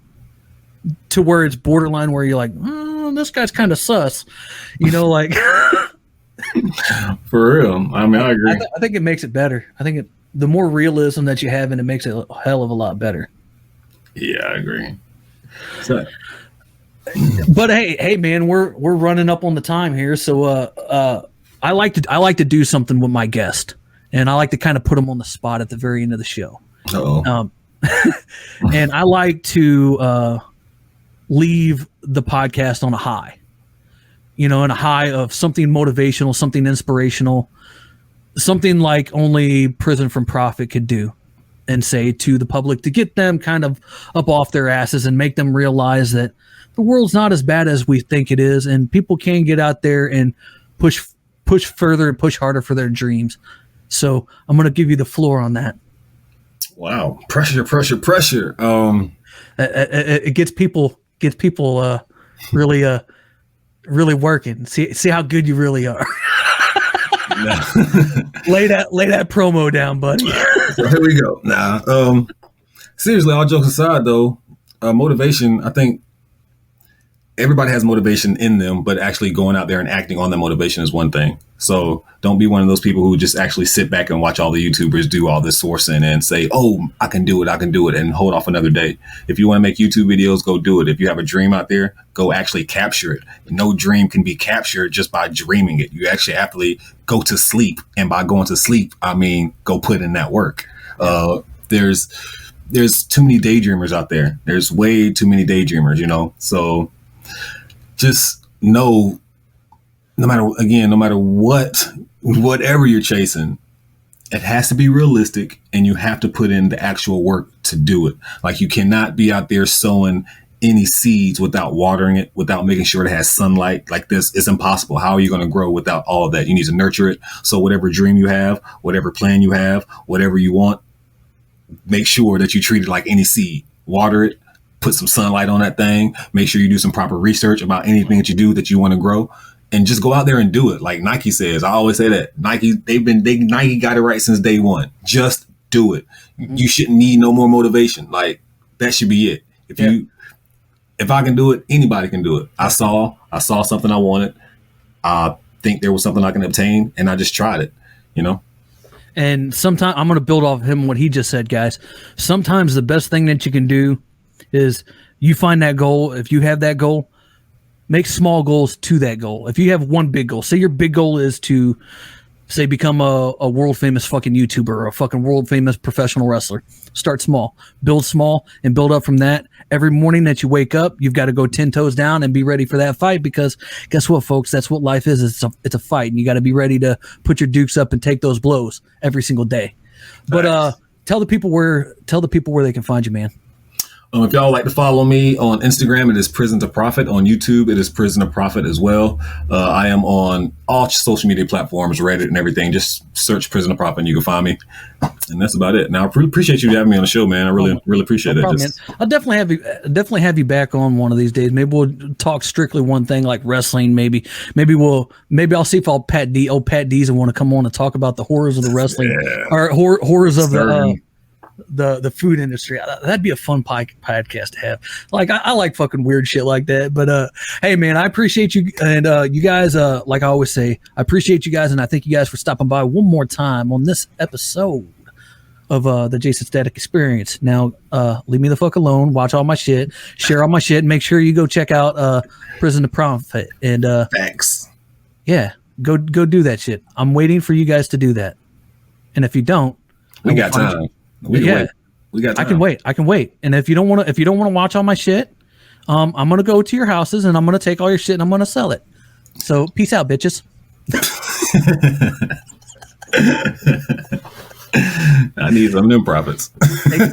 to where it's borderline where you're like, this guy's kind of sus, like. For real. I mean, I agree. I think it makes it better. I think the more realism that you have in it makes it a hell of a lot better. Yeah, I agree. So, but hey, man, we're running up on the time here, so I like to do something with my guest, and I like to kind of put them on the spot at the very end of the show. And I like to leave the podcast on a high, in a high of something motivational, something inspirational, something like only Prison from Profit could do, and say to the public to get them kind of up off their asses and make them realize that the world's not as bad as we think it is, and people can get out there and push further and push harder for their dreams. So I'm going to give you the floor on that. Wow. Pressure. It gets people really working. See how good you really are. lay that promo down, buddy. So here we go. Seriously, all jokes aside though, motivation, I think everybody has motivation in them, but actually going out there and acting on that motivation is one thing. So don't be one of those people who just actually sit back and watch all the YouTubers do all this sourcing and say, oh, I can do it, and hold off another day. If you want to make YouTube videos, go do it. If you have a dream out there, go actually capture it. No dream can be captured just by dreaming it. You actually have to go to sleep. And by going to sleep, I mean, go put in that work. There's too many daydreamers out there. There's way too many daydreamers, so just know, no matter whatever you're chasing, it has to be realistic, and you have to put in the actual work to do it. Like, you cannot be out there sowing any seeds without watering it, without making sure it has sunlight. Like this, it's impossible. How are you going to grow without all of that? You need to nurture it. So whatever dream you have, whatever plan you have, whatever you want, make sure that you treat it like any seed. Water it. Put some sunlight on that thing. Make sure you do some proper research about anything that you do that you want to grow, and just go out there and do it. Like Nike says, I always say that Nike got it right since day one. Just do it. Mm-hmm. You shouldn't need no more motivation. Like, that should be it. If I can do it, anybody can do it. I saw something I wanted. I think there was something I can obtain, and I just tried it, And sometimes I'm going to build off him what he just said, guys. Sometimes the best thing that you can do is you find that goal. If you have that goal, make small goals to that goal. If you have one big goal, say your big goal is to, say, become a world famous fucking YouTuber or a fucking world famous professional wrestler. Start small, build small, and build up from that. Every morning that you wake up, you've got to go 10 toes down and be ready for that fight, because guess what, folks? That's what life is. It's a fight, and you got to be ready to put your dukes up and take those blows every single day. But tell the people where they can find you, man. If y'all like to follow me on Instagram, it is Prison to Profit. On YouTube, it is Prison to Profit as well. I am on all social media platforms, Reddit and everything. Just search Prison to Profit and you can find me. And that's about it. Now, I really appreciate you having me on the show, man. I really appreciate it. I'll definitely have you back on one of these days. Maybe we'll talk strictly one thing, like wrestling. Maybe I'll see if old Pat D's want to come on and talk about the horrors of the wrestling, or horrors of the food industry. That'd be a fun podcast to have. Like, I like fucking weird shit like that. But hey, man, I appreciate you, and you guys, like I always say, I appreciate you guys, and I thank you guys for stopping by one more time on this episode of the Jaysin Static Experience. Now, leave me the fuck alone. Watch all my shit, share all my shit, and make sure you go check out Prison to Profit. And thanks. Yeah, go do that shit. I'm waiting for you guys to do that. And if you don't, we got time. We got time. I can wait. And if you don't want to watch all my shit, I'm gonna go to your houses and I'm gonna take all your shit and I'm gonna sell it. So peace out, bitches. I need some of them profits.